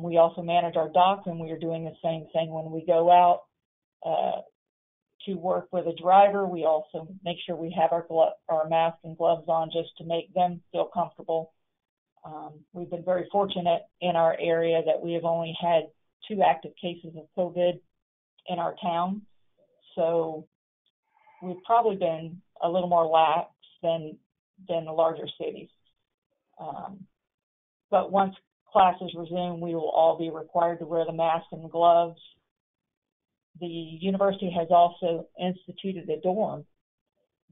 we also manage our dock, and we are doing the same thing when we go out to work with a driver. We also make sure we have our mask and gloves on just to make them feel comfortable. We've been very fortunate in our area that we have only had 2 active cases of COVID in our town. So we've probably been a little more lax than the larger cities. But once classes resume, we will all be required to wear the mask and gloves. The university has also instituted a dorm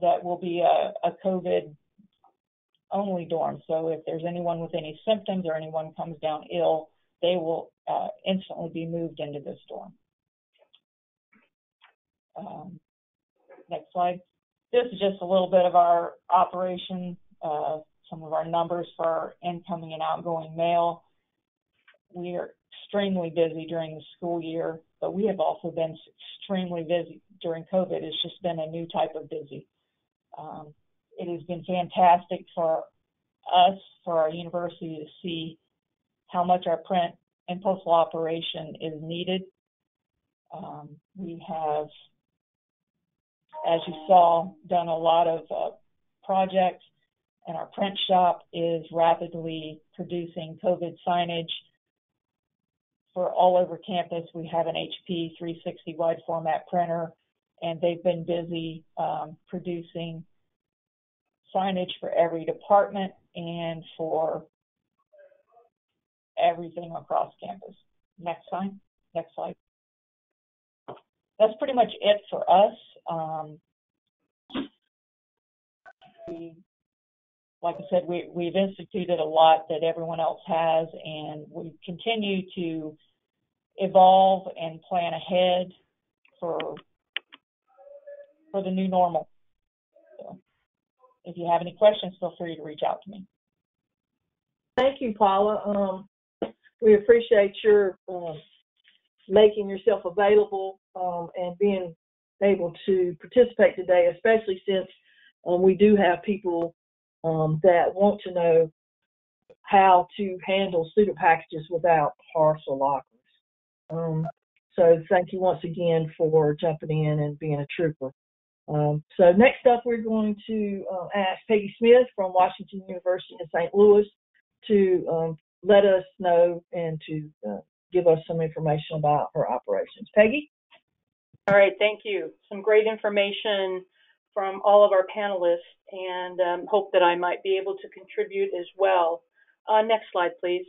that will be a COVID-only dorm. So if there's anyone with any symptoms or anyone comes down ill, they will instantly be moved into this dorm. Next slide. This is just a little bit of our operation, some of our numbers for our incoming and outgoing mail. We are extremely busy during the school year, but we have also been extremely busy during COVID. It's just been a new type of busy. It has been fantastic for us, for our university, to see how much our print and postal operation is needed. We have, as you saw, done a lot of projects, and our print shop is rapidly producing COVID signage for all over campus. We have an HP 360 wide format printer, and they've been busy producing signage for every department and for everything across campus. Next slide. That's pretty much it for us. Like I said, we've instituted a lot that everyone else has, and we continue to evolve and plan ahead for the new normal. So if you have any questions, feel free to reach out to me. Thank you, Paula. We appreciate your making yourself available and being able to participate today, especially since we do have people that want to know how to handle student packages without parcel lockers. So thank you once again for jumping in and being a trooper. So next up, we're going to ask Peggy Smith from Washington University in St. Louis to let us know and to give us some information about her operations. Peggy? All right, thank you. Some great information from all of our panelists, and hope that I might be able to contribute as well. Next slide, please.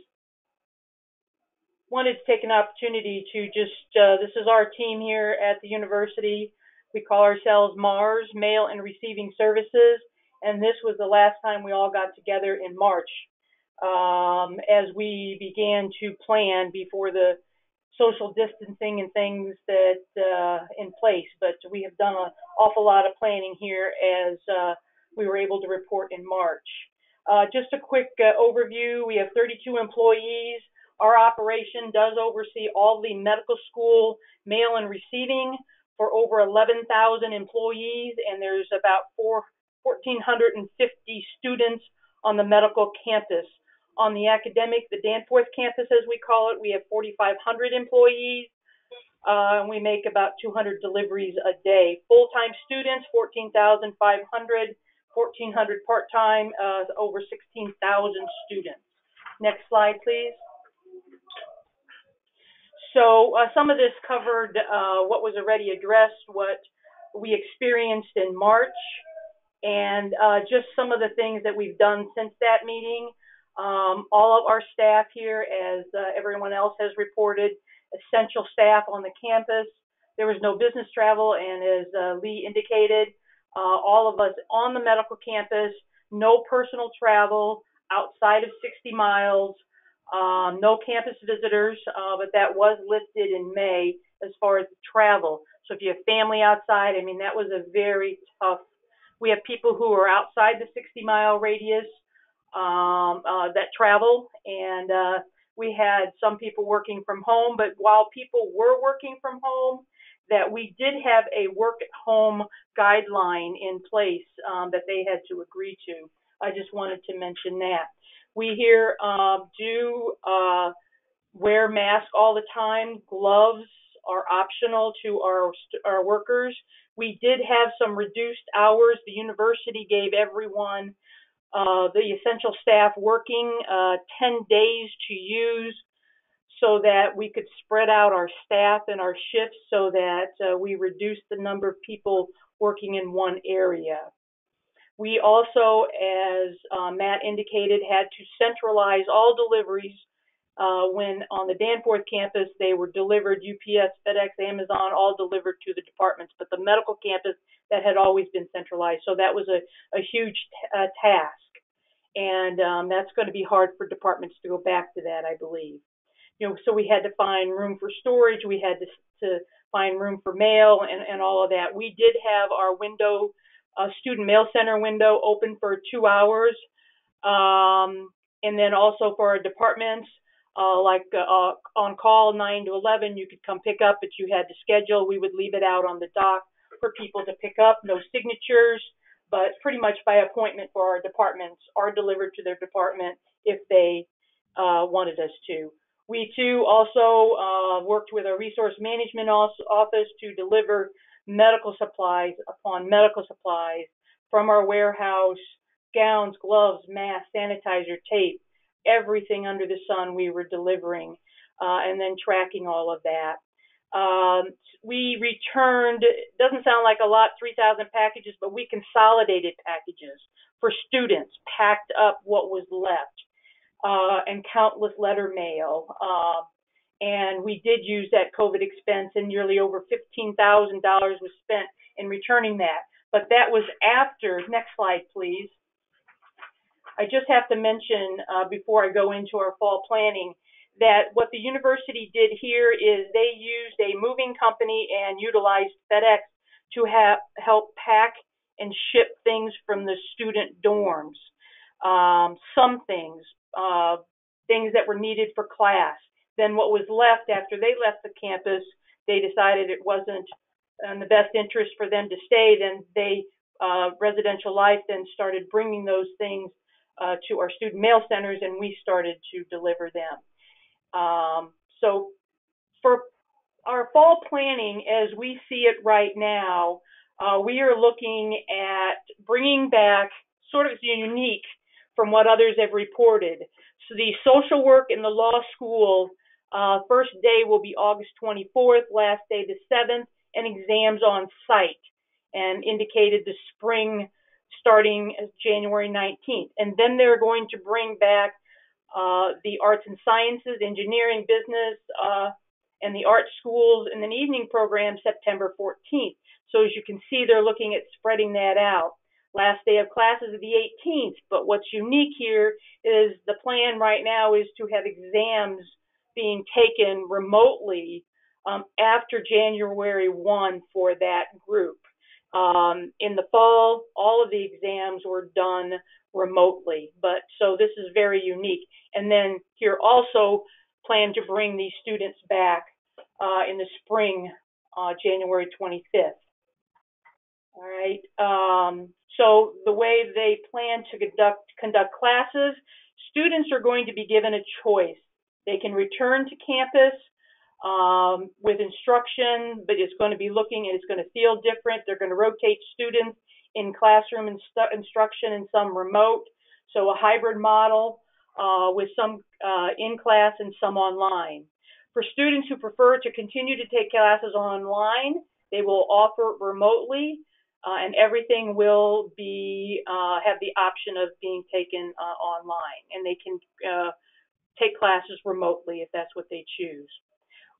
Wanted to take an opportunity to just, this is our team here at the university. We call ourselves MARS, Mail and Receiving Services, and this was the last time we all got together in March as we began to plan before the social distancing and things that in place. But we have done an awful lot of planning here as we were able to report in March. Just a quick overview. We have 32 employees. Our operation does oversee all the medical school mail and receiving for over 11,000 employees, and there's about 1,450 students on the medical campus. On the academic, the Danforth campus, as we call it, we have 4,500 employees. And we make about 200 deliveries a day. Full-time students, 14,500, 1,400 part-time, over 16,000 students. Next slide, please. So some of this covered what was already addressed, what we experienced in March, and just some of the things that we've done since that meeting. All of our staff here, as everyone else has reported, essential staff on the campus. There was no business travel, and as Lee indicated, all of us on the medical campus, no personal travel outside of 60 miles, no campus visitors, but that was lifted in May as far as the travel. So if you have family outside, I mean, that was a very tough. We have people who are outside the 60-mile radius that travel, and we had some people working from home, but while people were working from home, that we did have a work-at-home guideline in place that they had to agree to. I just wanted to mention that. We here do wear masks all the time. Gloves are optional to our workers. We did have some reduced hours. The university gave everyone, the essential staff working 10 days to use so that we could spread out our staff and our shifts so that we reduced the number of people working in one area. We also, as Matt indicated, had to centralize all deliveries when on the Danforth campus they were delivered, UPS, FedEx, Amazon, all delivered to the departments, but the medical campus, that had always been centralized. So that was a huge task. And that's going to be hard for departments to go back to that, I believe. You know, so we had to find room for storage. We had to find room for mail and all of that. We did have our window, student mail center window open for 2 hours. And then also for our departments, like on call 9 to 11, you could come pick up, but you had to schedule. We would leave it out on the dock for people to pick up. No signatures, but pretty much by appointment for our departments, are delivered to their department if they wanted us to. We too also worked with our resource management office to deliver medical supplies upon medical supplies from our warehouse, gowns, gloves, masks, sanitizer, tape, everything under the sun we were delivering, and then tracking all of that. We returned, it doesn't sound like a lot, 3,000 packages, but we consolidated packages for students, packed up what was left, and countless letter mail. And we did use that COVID expense, and nearly over $15,000 was spent in returning that. But that was after, next slide, please. I just have to mention before I go into our fall planning that what the university did here is they used a moving company and utilized FedEx to help pack and ship things from the student dorms. Some things, things that were needed for class. Then what was left after they left the campus, they decided it wasn't in the best interest for them to stay. Then they, Residential Life, then started bringing those things to our student mail centers, and we started to deliver them. So for our fall planning, as we see it right now, we are looking at bringing back sort of unique from what others have reported. So the social work in the law school, first day will be August 24th, last day the 7th, and exams on site, and indicated the spring starting January 19th. And then they're going to bring back the arts and sciences, engineering, business, and the art schools, and an evening program September 14th. So as you can see, they're looking at spreading that out. Last day of classes is the 18th, but what's unique here is the plan right now is to have exams being taken remotely after January 1 for that group. In the fall, all of the exams were done remotely, but so this is very unique. And then here also plan to bring these students back in the spring, January 25th. All right. So the way they plan to conduct classes, students are going to be given a choice. They can return to campus with instruction, but it's going to be looking and it's going to feel different. They're going to rotate students in classroom instruction and some remote. So a hybrid model with some in class and some online. For students who prefer to continue to take classes online, they will offer remotely, and everything will be have the option of being taken online, and they can take classes remotely if that's what they choose.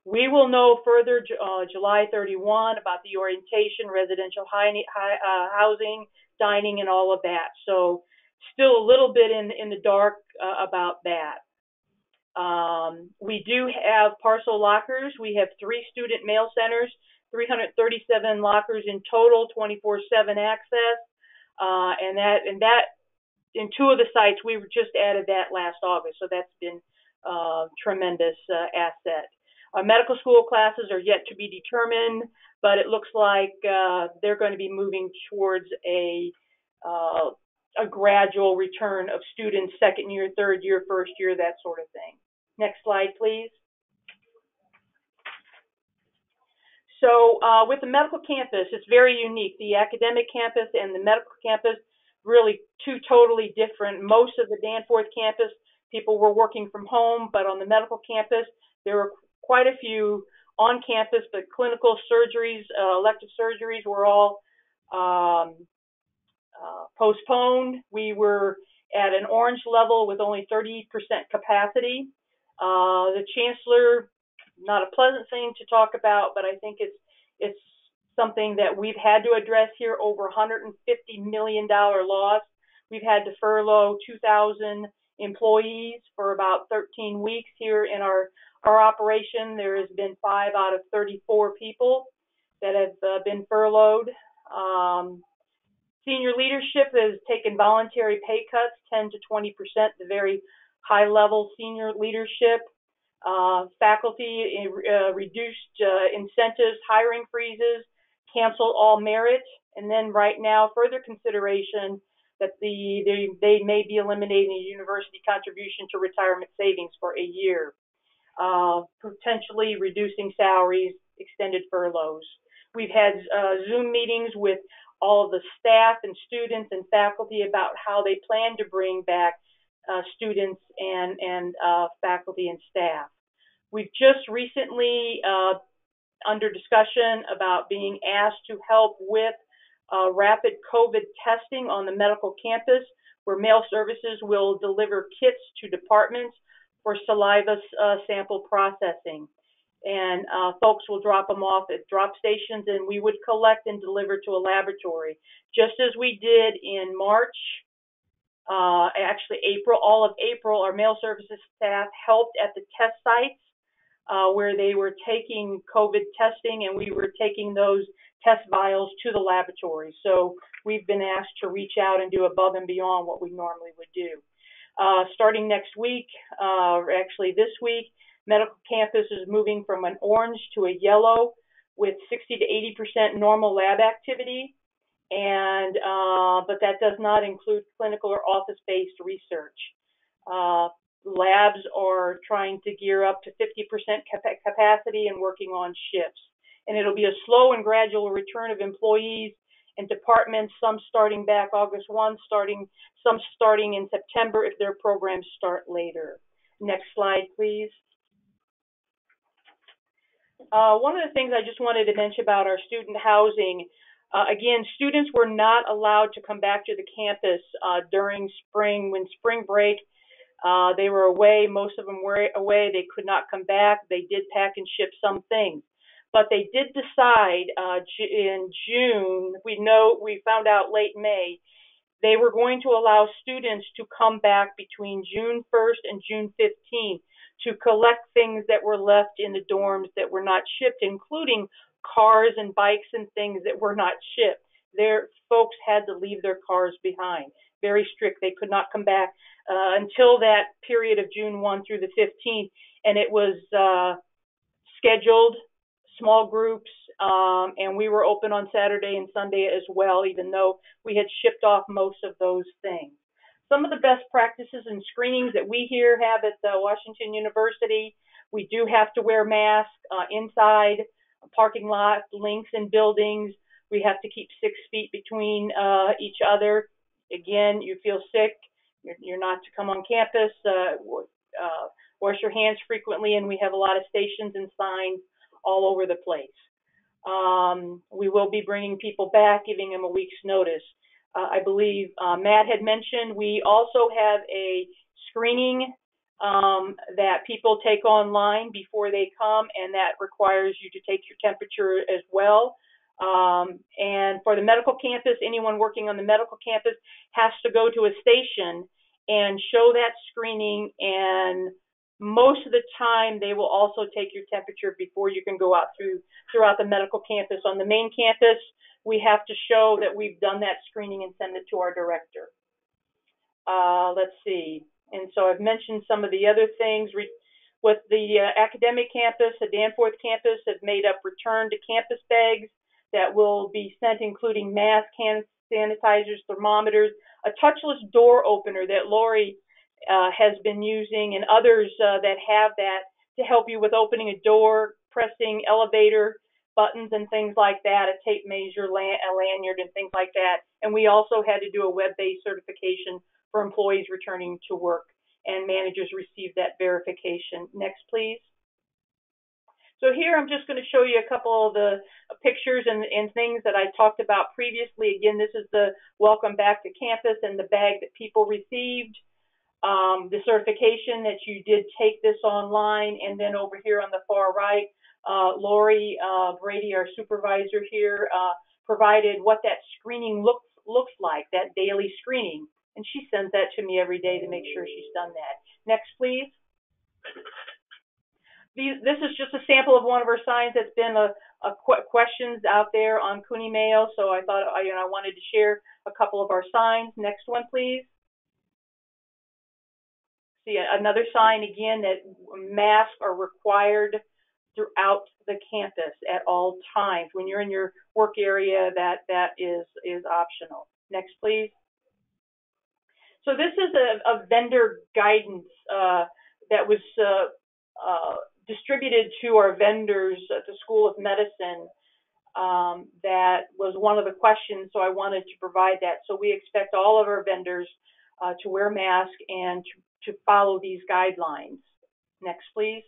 We will know further July 31 about the orientation, residential housing, dining, and all of that. So still a little bit in the dark about that. We do have parcel lockers. We have 3 student mail centers, 337 lockers in total, 24/7 access, and that in 2 of the sites we just added that last August, so that's been a tremendous asset. Our medical school classes are yet to be determined, but it looks like they're going to be moving towards a gradual return of students, second year, third year, first year, that sort of thing. Next slide, please. So with the medical campus, it's very unique. The academic campus and the medical campus, really 2 totally different. Most of the Danforth campus, people were working from home, but on the medical campus, there were quite a few on campus, but clinical surgeries, elective surgeries were all postponed. We were at an orange level with only 30% capacity. The chancellor, not a pleasant thing to talk about, but I think it's something that we've had to address here. Over $150 million loss. We've had to furlough 2,000 employees for about 13 weeks here in our operation. There has been 5 out of 34 people that have been furloughed. Senior leadership has taken voluntary pay cuts, 10 to 20%, the very high level senior leadership. Faculty reduced incentives, hiring freezes, canceled all merit. And then right now, further consideration that they may be eliminating the university contribution to retirement savings for a year, potentially reducing salaries, extended furloughs. We've had Zoom meetings with all of the staff and students and faculty about how they plan to bring back students and faculty and staff. We've just recently under discussion about being asked to help with rapid COVID testing on the medical campus, where mail services will deliver kits to departments for saliva sample processing. And folks will drop them off at drop stations, and we would collect and deliver to a laboratory, just as we did in March. Actually, April, all of April, our mail services staff helped at the test sites where they were taking COVID testing, and we were taking those test vials to the laboratory. So we've been asked to reach out and do above and beyond what we normally would do. Starting next week, actually this week, medical campus is moving from an orange to a yellow with 60 to 80% normal lab activity. And but that does not include clinical or office-based research. Labs are trying to gear up to 50% capacity and working on shifts. And it'll be a slow and gradual return of employees and departments, some starting back August 1, some starting in September if their programs start later. Next slide, please. One of the things I just wanted to mention about our student housing, again, students were not allowed to come back to the campus during spring. When spring break, they were away. Most of them were away. They could not come back. They did pack and ship some things. But they did decide in June, we found out late May, they were going to allow students to come back between June 1st and June 15th to collect things that were left in the dorms that were not shipped, including cars and bikes and things that were not shipped. Their folks had to leave their cars behind. Very strict. They could not come back until that period of June 1 through the 15th, and it was scheduled, small groups, and we were open on Saturday and Sunday as well, even though we had shipped off most of those things. Some of the best practices and screenings that we here have at Washington University, we do have to wear masks inside parking lot, links in buildings. We have to keep 6 feet between each other. Again, you feel sick, you're not to come on campus. Wash your hands frequently, and we have a lot of stations and signs all over the place. We will be bringing people back, giving them a week's notice. I believe Matt had mentioned we also have a screening that people take online before they come, and that requires you to take your temperature as well. And for the medical campus, anyone working on the medical campus has to go to a station and show that screening, and most of the time they will also take your temperature before you can go out throughout the medical campus. On the main campus, we have to show that we've done that screening and send it to our director. Let's see. And so I've mentioned some of the other things. With the academic campus, the Danforth campus has made up return to campus bags that will be sent, including masks, hand sanitizers, thermometers, a touchless door opener that Lori has been using, and others that have that to help you with opening a door, pressing elevator buttons and things like that, a tape measure, a lanyard and things like that. And we also had to do a web-based certification for employees returning to work, and managers received that verification. Next, please. So here I'm just going to show you a couple of the pictures and things that I talked about previously. Again, this is the welcome back to campus and the bag that people received. The certification that you did take this online, and then over here on the far right, Lori Brady, our supervisor here, provided what that screening looks like, that daily screening, and she sends that to me every day to make sure she's done that. Next, please. This is just a sample of one of our signs that's been questions out there on CUNY Mail, so I thought I wanted to share a couple of our signs. Next one, please. See another sign again that masks are required throughout the campus at all times. When you're in your work area, that is optional. Next, please. So this is a vendor guidance that was distributed to our vendors at the School of Medicine. That was one of the questions, so I wanted to provide that. So we expect all of our vendors to wear masks and to follow these guidelines. Next, please.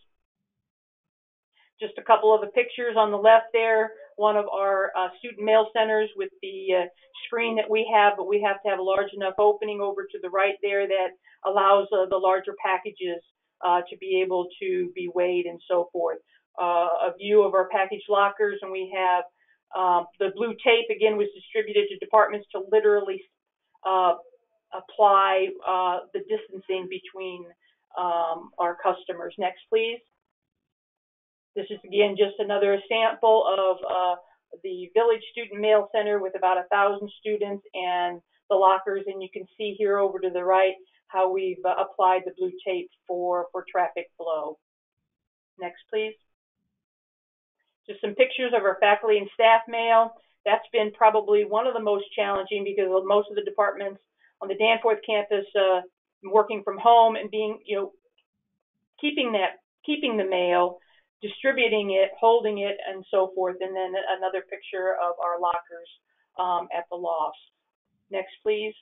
Just a couple of the pictures on the left there, one of our student mail centers with the screen that we have, but we have to have a large enough opening over to the right there that allows the larger packages to be able to be weighed and so forth. A view of our package lockers, and we have the blue tape, again, was distributed to departments to literally apply the distancing between our customers. Next, please. This is, again, just another sample of the Village Student Mail Center with about 1,000 students and the lockers, and you can see here over to the right how we've applied the blue tape for traffic flow. Next, please. Just some pictures of our faculty and staff mail. That's been probably one of the most challenging because most of the departments on the Danforth campus working from home and being, keeping the mail, distributing it, holding it, and so forth. And then another picture of our lockers at the lofts. Next, please.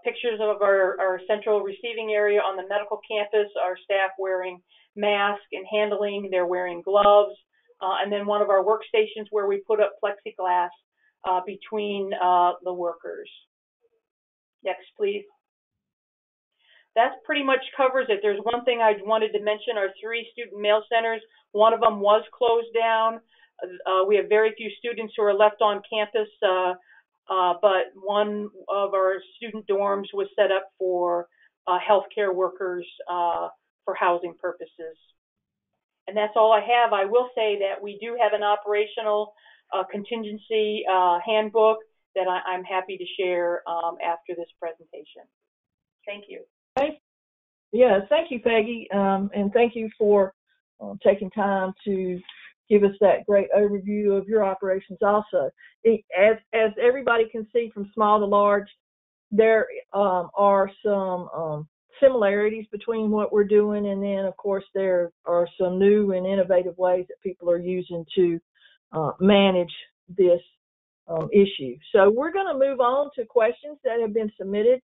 Pictures of our central receiving area on the medical campus, our staff wearing masks and handling, they're wearing gloves, and then one of our workstations where we put up plexiglass between the workers. Next, please. That pretty much covers it. There's one thing I wanted to mention, our 3 student mail centers. One of them was closed down. We have very few students who are left on campus, but one of our student dorms was set up for healthcare workers for housing purposes. And that's all I have. I will say that we do have an operational contingency handbook that I'm happy to share after this presentation. Thank you. Yes, thank you, Peggy, and thank you for taking time to give us that great overview of your operations also. As everybody can see from small to large, there are some similarities between what we're doing, and then, of course, there are some new and innovative ways that people are using to manage this issue. So we're going to move on to questions that have been submitted.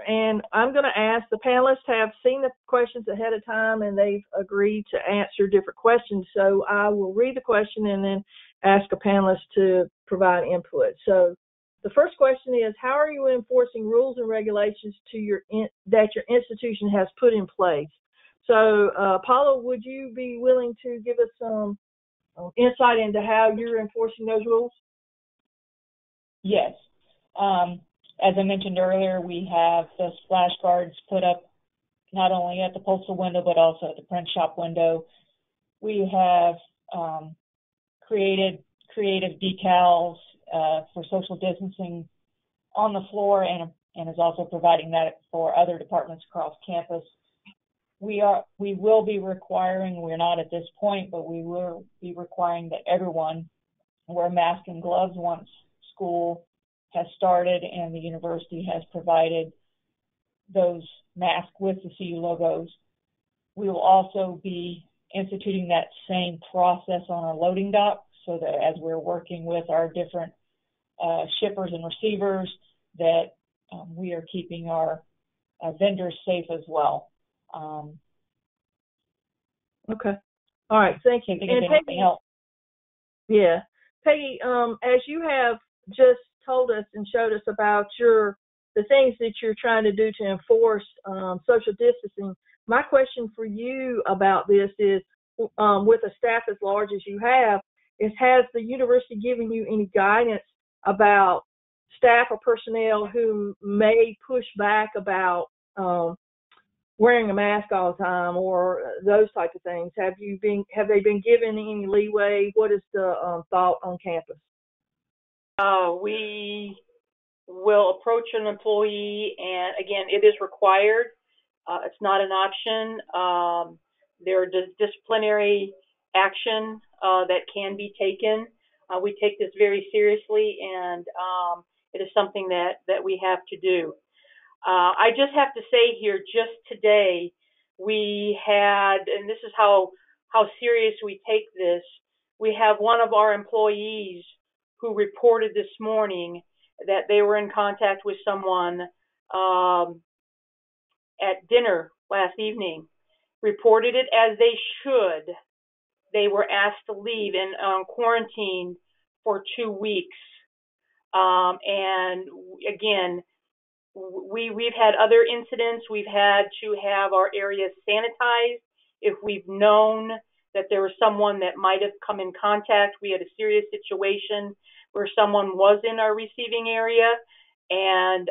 And I'm going to ask, the panelists have seen the questions ahead of time and they've agreed to answer different questions. So I will read the question and then ask a panelist to provide input. So the first question is, how are you enforcing rules and regulations that your institution has put in place? So Paula, would you be willing to give us some insight into how you're enforcing those rules? Yes. As I mentioned earlier, we have the splash guards put up not only at the postal window, but also at the print shop window. We have created creative decals for social distancing on the floor and is also providing that for other departments across campus. We will be requiring, we're not at this point, but we will be requiring that everyone wear masks and gloves once school has started, and the university has provided those masks with the CU logos. We will also be instituting that same process on our loading dock, so that as we're working with our different shippers and receivers, that we are keeping our vendors safe as well. Okay. All right. Thank you. And Peggy, else. Yeah. Peggy, as you have just told us and showed us about the things that you're trying to do to enforce social distancing, my question for you about this is, with a staff as large as you have, has the university given you any guidance about staff or personnel who may push back about wearing a mask all the time or those type of things? Have they been given any leeway? What is the thought on campus? We will approach an employee, and again, it is required. It's not an option. there are disciplinary action that can be taken. We take this very seriously, and it is something that we have to do. I just have to say here, just today, we had, and this is how serious we take this, we have one of our employees who reported this morning that they were in contact with someone at dinner last evening, reported it as they should. They were asked to leave and quarantine for 2 weeks. And again, we've had other incidents. We've had to have our areas sanitized. If we've known that there was someone that might have come in contact, we had a serious situation where someone was in our receiving area and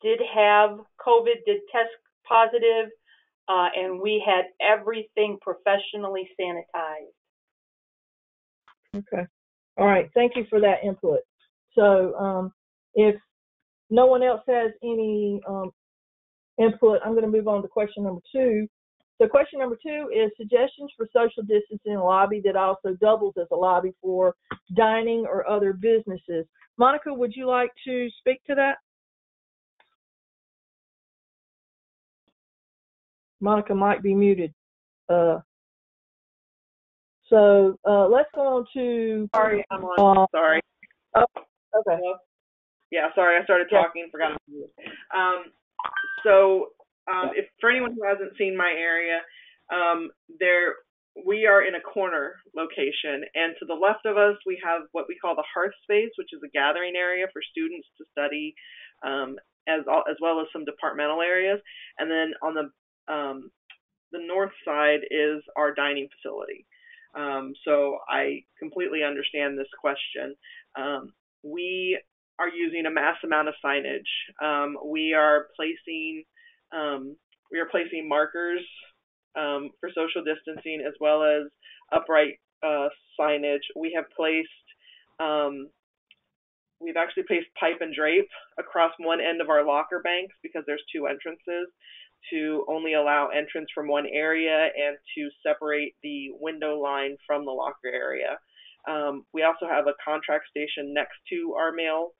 did have COVID, did test positive, and we had everything professionally sanitized. Okay. All right. Thank you for that input. So if no one else has any input, I'm going to move on to question number 2. So question number 2 is suggestions for social distancing in a lobby that also doubles as a lobby for dining or other businesses. Monica, would you like to speak to that? Monica might be muted. So let's go on to. Sorry, I'm on. Sorry. Oh, okay. Yeah, sorry, I started talking, forgot to mute. If for anyone who hasn't seen my area, we are in a corner location, and to the left of us we have what we call the hearth space, which is a gathering area for students to study, as well as some departmental areas. And then on the north side is our dining facility. So I completely understand this question. We are using a mass amount of signage. We are placing markers for social distancing, as well as upright signage. We've actually placed pipe and drape across one end of our locker banks because there's 2 entrances, to only allow entrance from one area and to separate the window line from the locker area. We also have a contract station next to our mail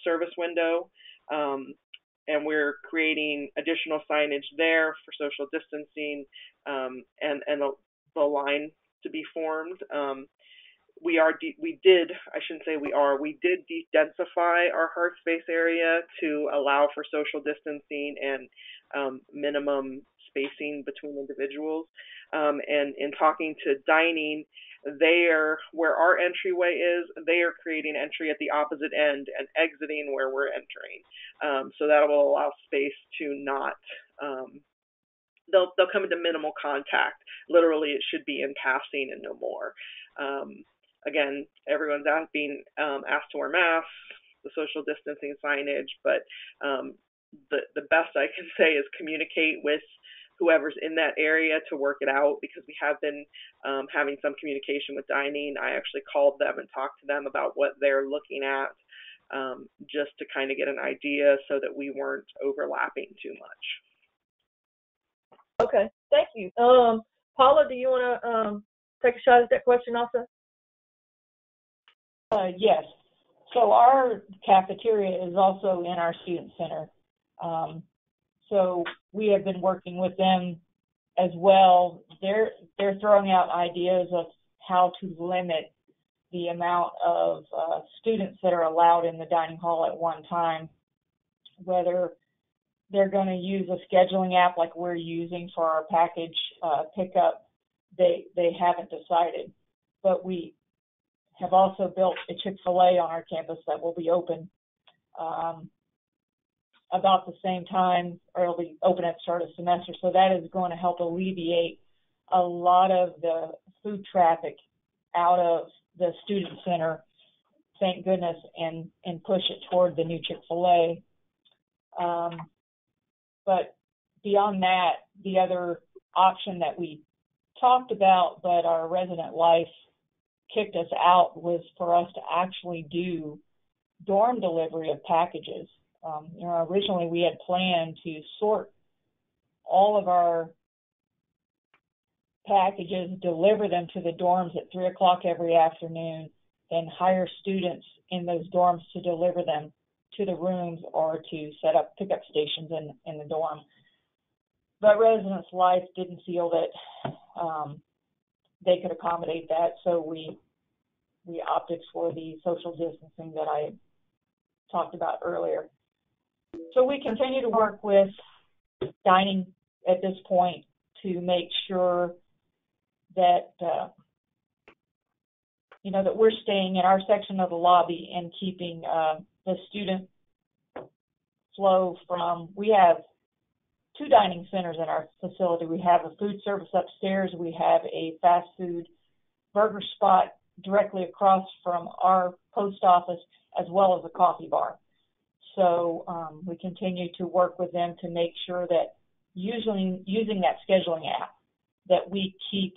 service window, and we're creating additional signage there for social distancing and the line to be formed. We did de-densify our hearth space area to allow for social distancing and minimum spacing between individuals. And in talking to dining, where our entryway is, they are creating entry at the opposite end and exiting where we're entering. So that will allow space to not, they'll come into minimal contact. Literally, it should be in passing and no more. Again, everyone's being asked to wear masks, the social distancing signage, but the best I can say is communicate with whoever's in that area to work it out, because we have been having some communication with dining. I actually called them and talked to them about what they're looking at, just to kind of get an idea so that we weren't overlapping too much. Okay, thank you. Paula, do you want to take a shot at that question also? Yes. So our cafeteria is also in our student center. So we have been working with them as well. They're throwing out ideas of how to limit the amount of students that are allowed in the dining hall at one time, whether they're going to use a scheduling app like we're using for our package pickup. They haven't decided, but we have also built a Chick-fil-A on our campus that will be open about the same time, or it'll be open at the start of the semester. So that is going to help alleviate a lot of the food traffic out of the student center, thank goodness, and push it toward the new Chick-fil-A. But beyond that, the other option that we talked about, but our resident life kicked us out, was for us to actually do dorm delivery of packages. Originally we had planned to sort all of our packages, deliver them to the dorms at 3 o'clock every afternoon, then hire students in those dorms to deliver them to the rooms or to set up pickup stations in the dorm. But residents' life didn't feel that they could accommodate that, so we opted for the social distancing that I talked about earlier. So we continue to work with dining at this point to make sure that that we're staying in our section of the lobby and keeping the student flow from. We have 2 dining centers in our facility. We have a food service upstairs. We have a fast food burger spot directly across from our post office, as well as a coffee bar. So we continue to work with them to make sure that using that scheduling app, that we keep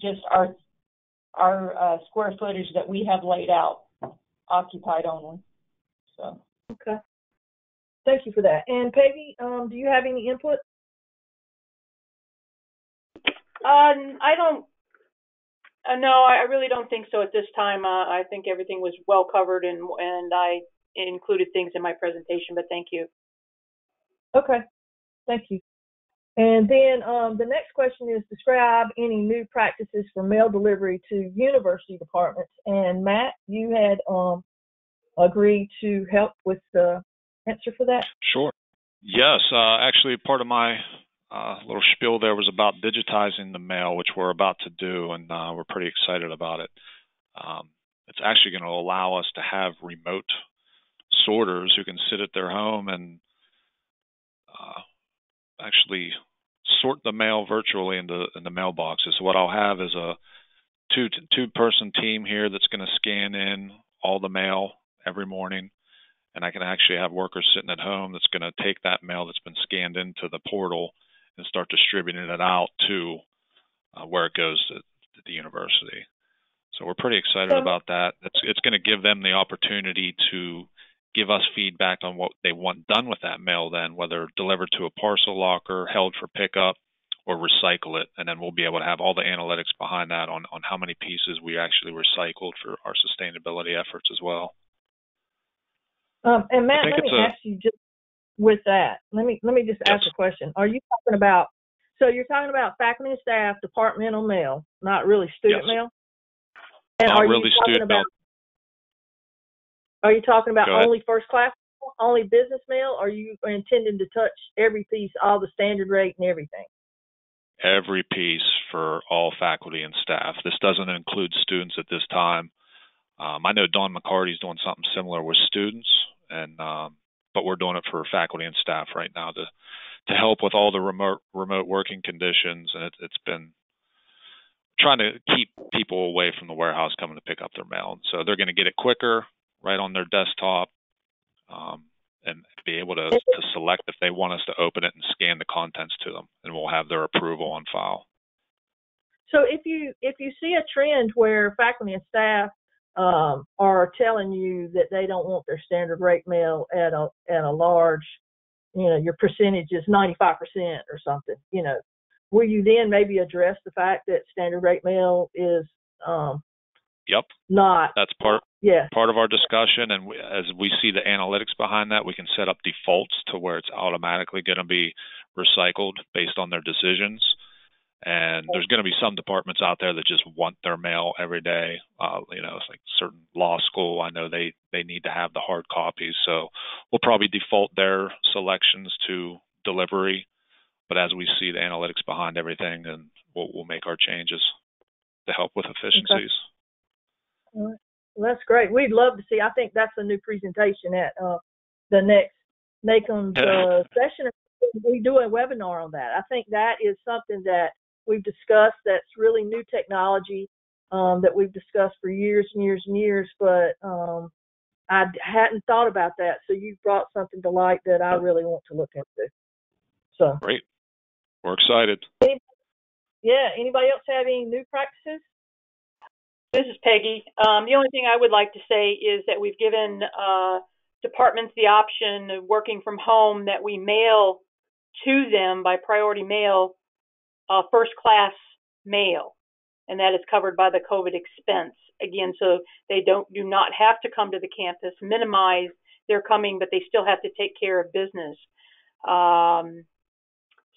just our square footage that we have laid out occupied only. So. Okay. Thank you for that. And Peggy, do you have any input? I don't. No, I really don't think so at this time. I think everything was well covered, and I included things in my presentation. But thank you. Okay. Thank you. And then the next question is, describe any new practices for mail delivery to university departments. And Matt, you had agreed to help with the answer for that? Sure. Yes. Actually, part of my little spiel there was about digitizing the mail, which we're about to do, and we're pretty excited about it. It's actually going to allow us to have remote sorters who can sit at their home and actually sort the mail virtually in the mailboxes. So what I'll have is a two-person team here that's going to scan in all the mail every morning, and I can actually have workers sitting at home that's going to take that mail that's been scanned into the portal and start distributing it out to where it goes to the university. So we're pretty excited about that. It's going to give them the opportunity to give us feedback on what they want done with that mail then, whether delivered to a parcel locker, held for pickup, or recycle it. And then we'll be able to have all the analytics behind that on how many pieces we actually recycled for our sustainability efforts as well. And Matt, let me ask you just with that. Let me just ask a question. Are you talking about, so you're talking about faculty and staff, departmental mail, not really student mail? And not really student mail. Are you talking about only first class, only business mail? Or are you intending to touch every piece, all the standard rate and everything? Every piece for all faculty and staff. This doesn't include students at this time. I know Dawn McCarty's doing something similar with students, and but we're doing it for faculty and staff right now to help with all the remote working conditions, and it's been trying to keep people away from the warehouse coming to pick up their mail. So they're going to get it quicker, right on their desktop, and be able to select if they want us to open it and scan the contents to them, and we'll have their approval on file. So if you see a trend where faculty and staff are telling you that they don't want their standard rate mail at a large, your percentage is 95% or something, will you then maybe address the fact that standard rate mail is not? That's part of our discussion, and as we see the analytics behind that, we can set up defaults to where it's automatically going to be recycled based on their decisions. And there's going to be some departments out there that just want their mail every day. It's like certain law school. I know they need to have the hard copies. So we'll probably default their selections to delivery. But as we see the analytics behind everything, then we'll make our changes to help with efficiencies. Okay. All right. Well, that's great. We'd love to see. I think that's a new presentation at the next NACOM's session. We do a webinar on that. I think that is something that we've discussed that's really new technology that we've discussed for years and years and years, but I hadn't thought about that. So you brought something to light that I really want to look into. So great. We're excited. Anybody else have any new practices? This is Peggy. The only thing I would like to say is that we've given departments the option of working from home, that we mail to them by priority mail, first class mail, and that is covered by the COVID expense. Again, so they do not have to come to the campus, minimize their coming, but they still have to take care of business.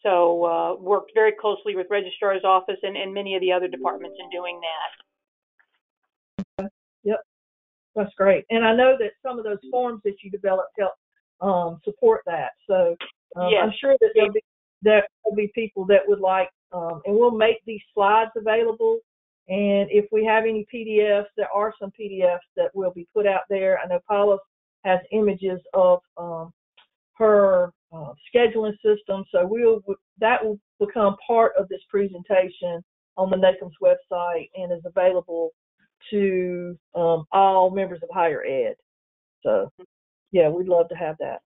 So worked very closely with Registrar's Office and many of the other departments in doing that. Yep, that's great. And I know that some of those forms that you developed help support that. So Yes. I'm sure that there'll be people that would like, and we'll make these slides available. And if we have any PDFs, there are some PDFs that will be put out there. I know Paula has images of her scheduling system, so that will become part of this presentation on the NACMS website and is available to all members of higher ed. So, yeah, we'd love to have that.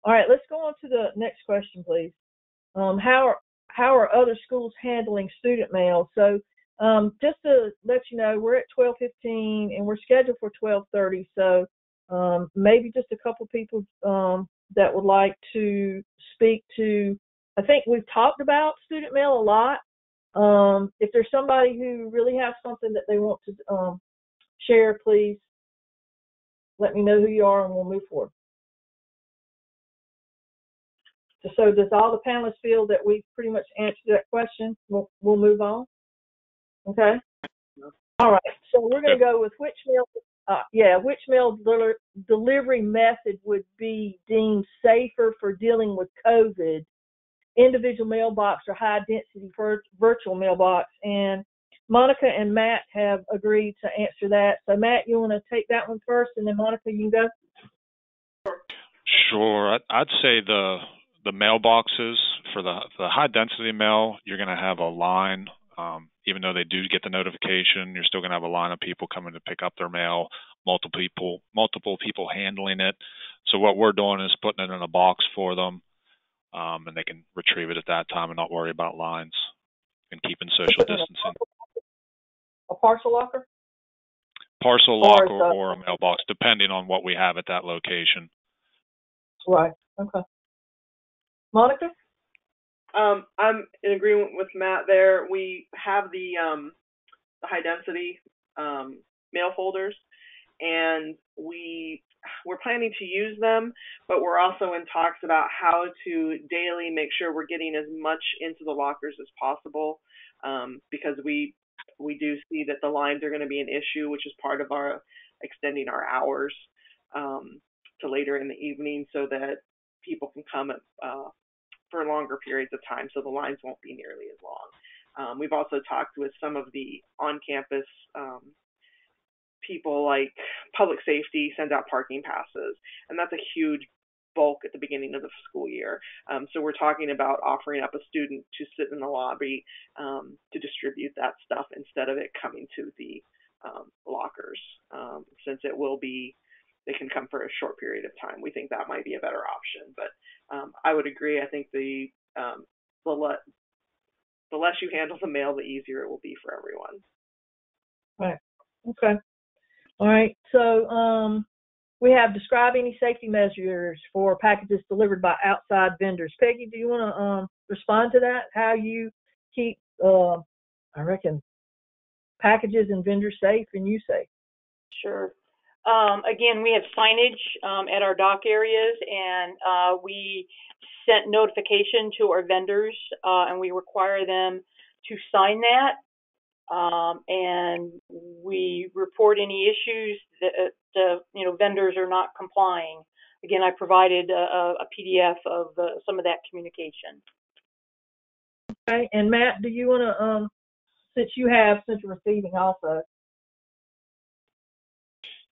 All right, let's go on to the next question, please. How are other schools handling student mail? So, just to let you know, we're at 12:15 and we're scheduled for 12:30. So, maybe just a couple people that would like to speak to. I think we've talked about student mail a lot. If there's somebody who really has something that they want to share, please let me know who you are and we'll move forward. So does all the panelists feel that we've pretty much answered that question? We'll move on. Okay. All right. So we're going to go with which mail delivery method would be deemed safer for dealing with COVID? Individual mailbox or high density virtual mailbox? And Monica and Matt have agreed to answer that. So Matt, you want to take that one first, and then Monica, you can go. Sure. I'd say the mailboxes for the high density mail, you're going to have a line. Even though they do get the notification, you're still going to have a line of people coming to pick up their mail, multiple people handling it. So what we're doing is putting it in a box for them, and they can retrieve it at that time and not worry about lines and keeping social distancing. A parcel locker? Parcel locker or a mailbox, depending on what we have at that location. Right. Okay. Monica? I'm in agreement with Matt there. We have the high density mail folders, and we're planning to use them, but we're also in talks about how to daily make sure we're getting as much into the lockers as possible, because we do see that the lines are going to be an issue, which is part of our extending our hours to later in the evening so that people can come for longer periods of time, so the lines won't be nearly as long. We've also talked with some of the on-campus people, like public safety sends out parking passes, and that's a huge bulk at the beginning of the school year. So we're talking about offering up a student to sit in the lobby to distribute that stuff instead of it coming to the lockers, since they can come for a short period of time. We think that might be a better option, but I would agree. I think the less you handle the mail, the easier it will be for everyone. Right. Okay. All right. So we have describe any safety measures for packages delivered by outside vendors. Peggy, do you want to respond to that? How you keep, I reckon, packages and vendors safe and you safe? Sure. Again, we have signage at our dock areas, and we sent notification to our vendors, and we require them to sign that. And we report any issues that the vendors are not complying. Again, I provided a PDF of some of that communication. Okay, and Matt, do you want to, since you're receiving also?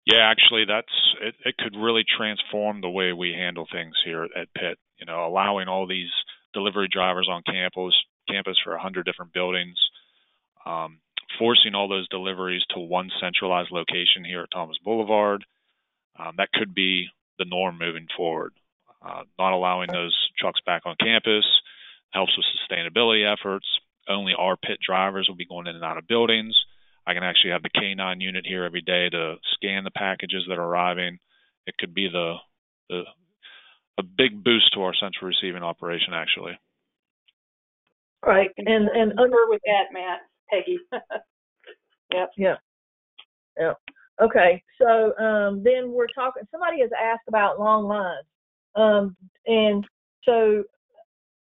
Yeah, actually, it could really transform the way we handle things here at Pitt. Allowing all these delivery drivers on campus for 100 different buildings, forcing all those deliveries to one centralized location here at Thomas Boulevard. That could be the norm moving forward. Not allowing those trucks back on campus helps with sustainability efforts. Only our Pitt drivers will be going in and out of buildings. I can actually have the K9 unit here every day to scan the packages that are arriving. It could be a big boost to our central receiving operation, actually. Right. I concur with that, Matt, Peggy. Yep. Yeah. Yeah. Okay. So then we're talking. Somebody has asked about long lines, and so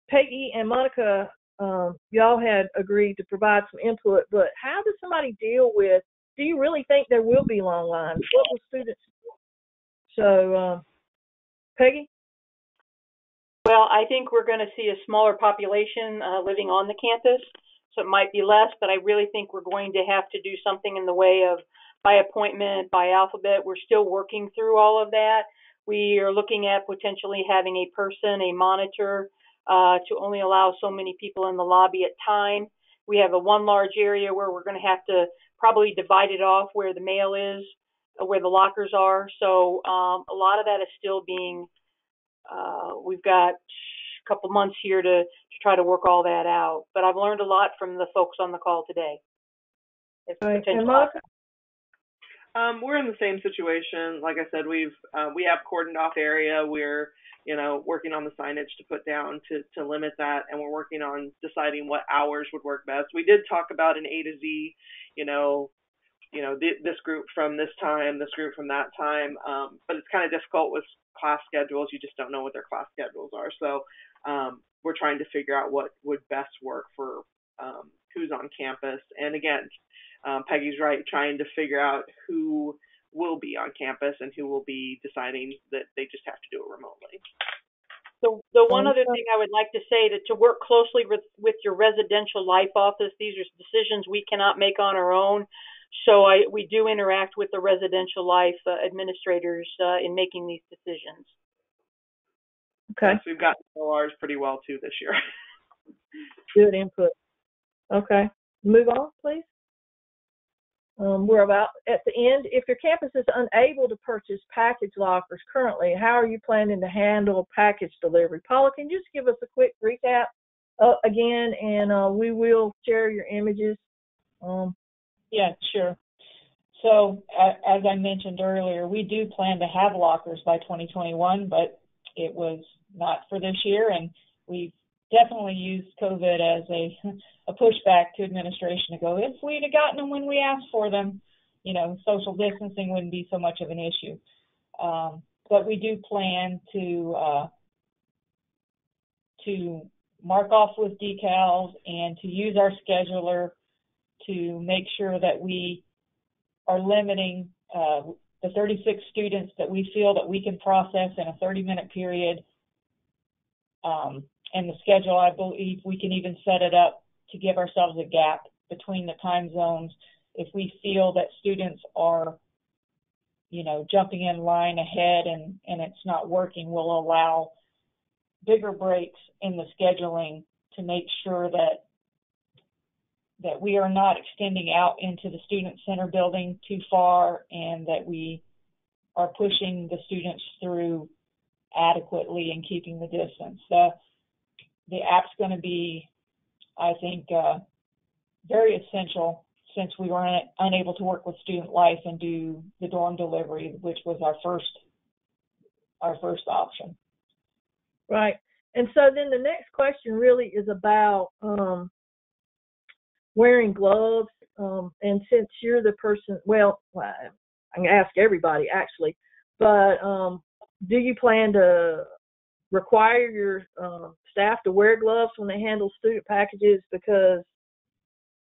Peggy and Monica, y'all had agreed to provide some input. But how does somebody deal with? Do you really think there will be long lines? What will students? So Peggy. Well, I think we're going to see a smaller population living on the campus, so it might be less, but I really think we're going to have to do something in the way of by appointment, by alphabet. We're still working through all of that. We are looking at potentially having a person, a monitor, to only allow so many people in the lobby at time. We have one large area where we're going to have to probably divide it off where the mail is, where the lockers are. So a lot of that is still being we've got a couple months here to try to work all that out. But I've learned a lot from the folks on the call today. Right. And Monica? We're in the same situation. Like I said, we have cordoned off area. We're working on the signage to put down to limit that, and we're working on deciding what hours would work best. We did talk about an A to Z, this group from this time, this group from that time, but it's kind of difficult with class schedules. You just don't know what their class schedules are. So we're trying to figure out what would best work for who's on campus. And again, Peggy's right, trying to figure out who will be on campus and who will be deciding that they just have to do it remotely. So the one other thing I would like to say, that to work closely with your residential life office. These are decisions we cannot make on our own. So we do interact with the residential life administrators in making these decisions. Okay. Yes, we've gotten to know ours pretty well too this year. Good input. Okay. Move on, please. We're about at the end. If your campus is unable to purchase package lockers currently, how are you planning to handle package delivery? Paula, can you just give us a quick recap again, and we will share your images. Yeah, sure. So as I mentioned earlier, we do plan to have lockers by 2021, but it was not for this year, and we've definitely used COVID as a pushback to administration to go, if we'd have gotten them when we asked for them, social distancing wouldn't be so much of an issue. But we do plan to mark off with decals and to use our scheduler to make sure that we are limiting the 36 students that we feel that we can process in a 30-minute period. And the schedule, I believe we can even set it up to give ourselves a gap between the time zones. If we feel that students are, jumping in line ahead and it's not working, we'll allow bigger breaks in the scheduling to make sure that we are not extending out into the student center building too far, and that we are pushing the students through adequately and keeping the distance. The app's going to be, I think, very essential, since we were unable to work with Student Life and do the dorm delivery, which was our first option. Right. And so then the next question really is about wearing gloves. And since you're the person, well, I can ask everybody actually, but do you plan to require your staff to wear gloves when they handle student packages, because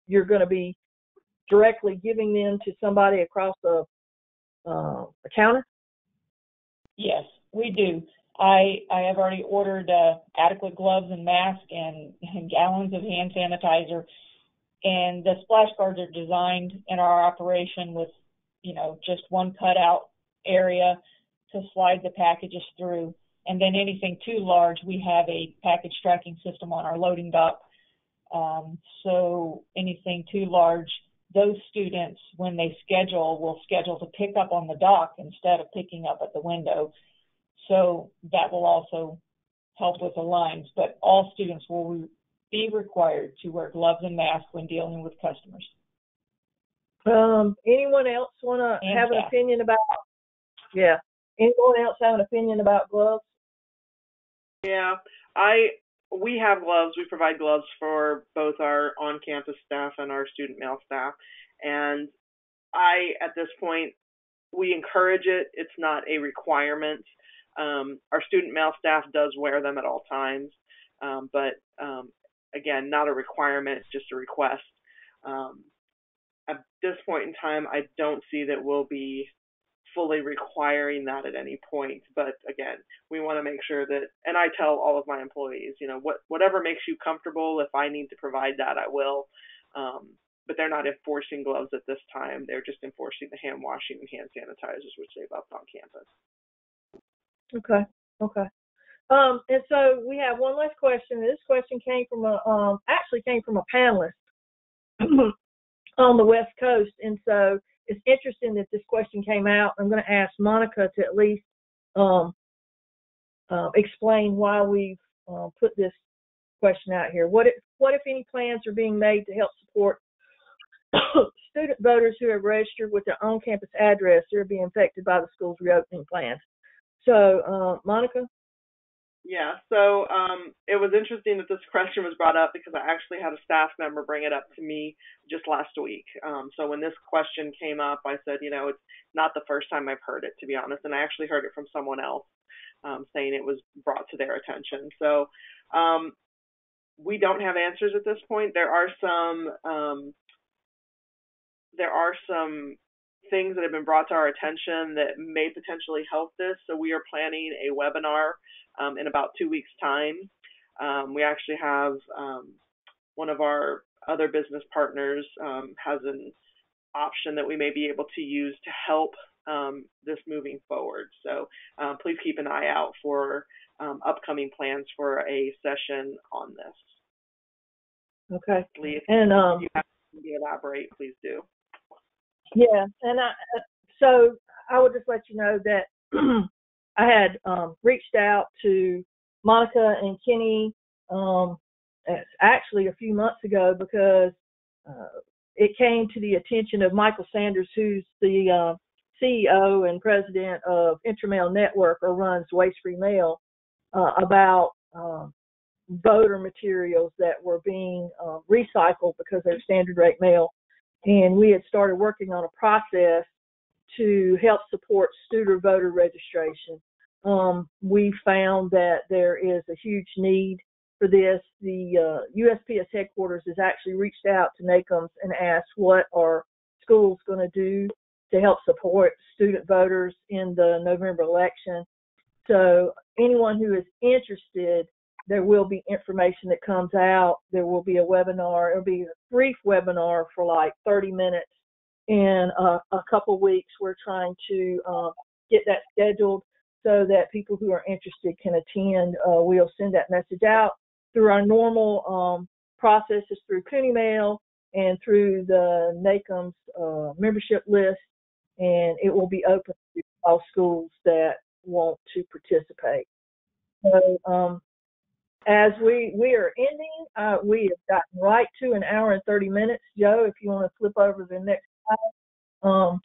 you're going to be directly giving them to somebody across the counter? Yes, we do. I have already ordered adequate gloves and masks and gallons of hand sanitizer. And the splash guards are designed in our operation with, just one cutout area to slide the packages through. And then anything too large, we have a package tracking system on our loading dock. So anything too large, those students, when they will schedule to pick up on the dock instead of picking up at the window. So that will also help with the lines. But all students will be required to wear gloves and masks when dealing with customers. Anyone else want to have an opinion about? Yeah. Anyone else have an opinion about gloves? Yeah, we have gloves. We provide gloves for both our on-campus staff and our student mail staff. And at this point, we encourage it. It's not a requirement. Our student mail staff does wear them at all times, but again, not a requirement, it's just a request. At this point in time, I don't see that we'll be fully requiring that at any point. But again, we want to make sure that, and I tell all of my employees, whatever makes you comfortable, if I need to provide that, I will. But they're not enforcing gloves at this time. They're just enforcing the hand washing and hand sanitizers, which they've upped on campus. Okay. And so we have one last question. This question came from a panelist on the West Coast, and so it's interesting that this question came out. I'm going to ask Monica to at least explain why we've put this question out here. What if any plans are being made to help support student voters who have registered with their on-campus address who are being affected by the school's reopening plans? So, Monica? Yeah, so it was interesting that this question was brought up because I actually had a staff member bring it up to me just last week. So when this question came up, I said, it's not the first time I've heard it, to be honest, and I actually heard it from someone else saying it was brought to their attention. So we don't have answers at this point. There are some things that have been brought to our attention that may potentially help this. So we are planning a webinar in about 2 weeks' time. We actually have one of our other business partners has an option that we may be able to use to help this moving forward. So please keep an eye out for upcoming plans for a session on this. Okay. Lee, and if you have to elaborate, please do. Yeah, and so I would just let you know that I had reached out to Monica and Kenny actually a few months ago because it came to the attention of Michael Sanders, who's the CEO and president of Intramail Network, or runs Waste Free Mail, about voter materials that were being recycled because they're standard rate mail. And we had started working on a process to help support student voter registration. We found that there is a huge need for this. The USPS headquarters has actually reached out to NACMS and asked what are schools going to do to help support student voters in the November election. So anyone who is interested, there will be information that comes out. There will be a webinar. It'll be a brief webinar for like 30 minutes in a couple weeks. We're trying to get that scheduled so that people who are interested can attend. We'll send that message out through our normal processes, through Cooney Mail and through the NACMS membership list, and it will be open to all schools that want to participate. So as we are ending, we have gotten right to an hour and 30 minutes. Joe, if you want to flip over to the next slide.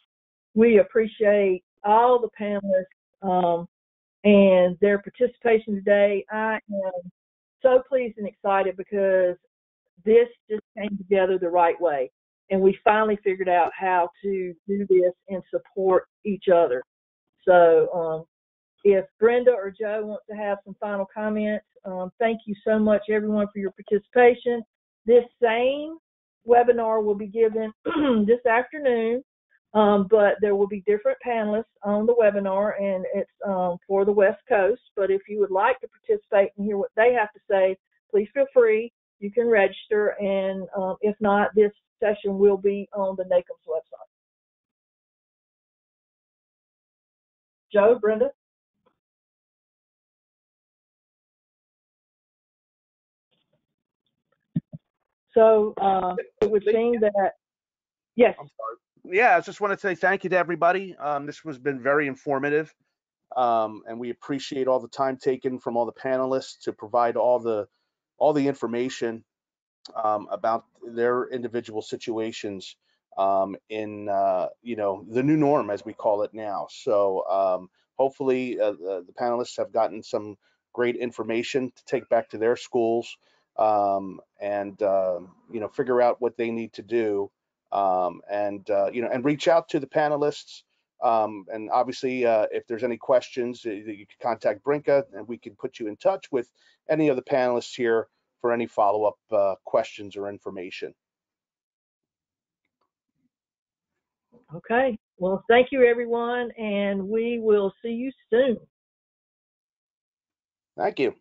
We appreciate all the panelists and their participation today. I am so pleased and excited because this just came together the right way, and we finally figured out how to do this and support each other. So if Brenda or Joe want to have some final comments, thank you so much, everyone, for your participation. This same webinar will be given this afternoon, but there will be different panelists on the webinar, and it's for the West Coast. But if you would like to participate and hear what they have to say, please feel free. You can register, and if not, this session will be on the NACMS website. Joe, Brenda? So it would seem that, yes. I'm sorry. Yeah, I just want to say thank you to everybody. This has been very informative, and we appreciate all the time taken from all the panelists to provide all the information about their individual situations in the new norm, as we call it now. So hopefully the panelists have gotten some great information to take back to their schools, and figure out what they need to do, and reach out to the panelists. And obviously, if there's any questions, you can contact Brinka, and we can put you in touch with any of the panelists here for any follow-up questions or information. Okay. Well, thank you, everyone, and we will see you soon. Thank you.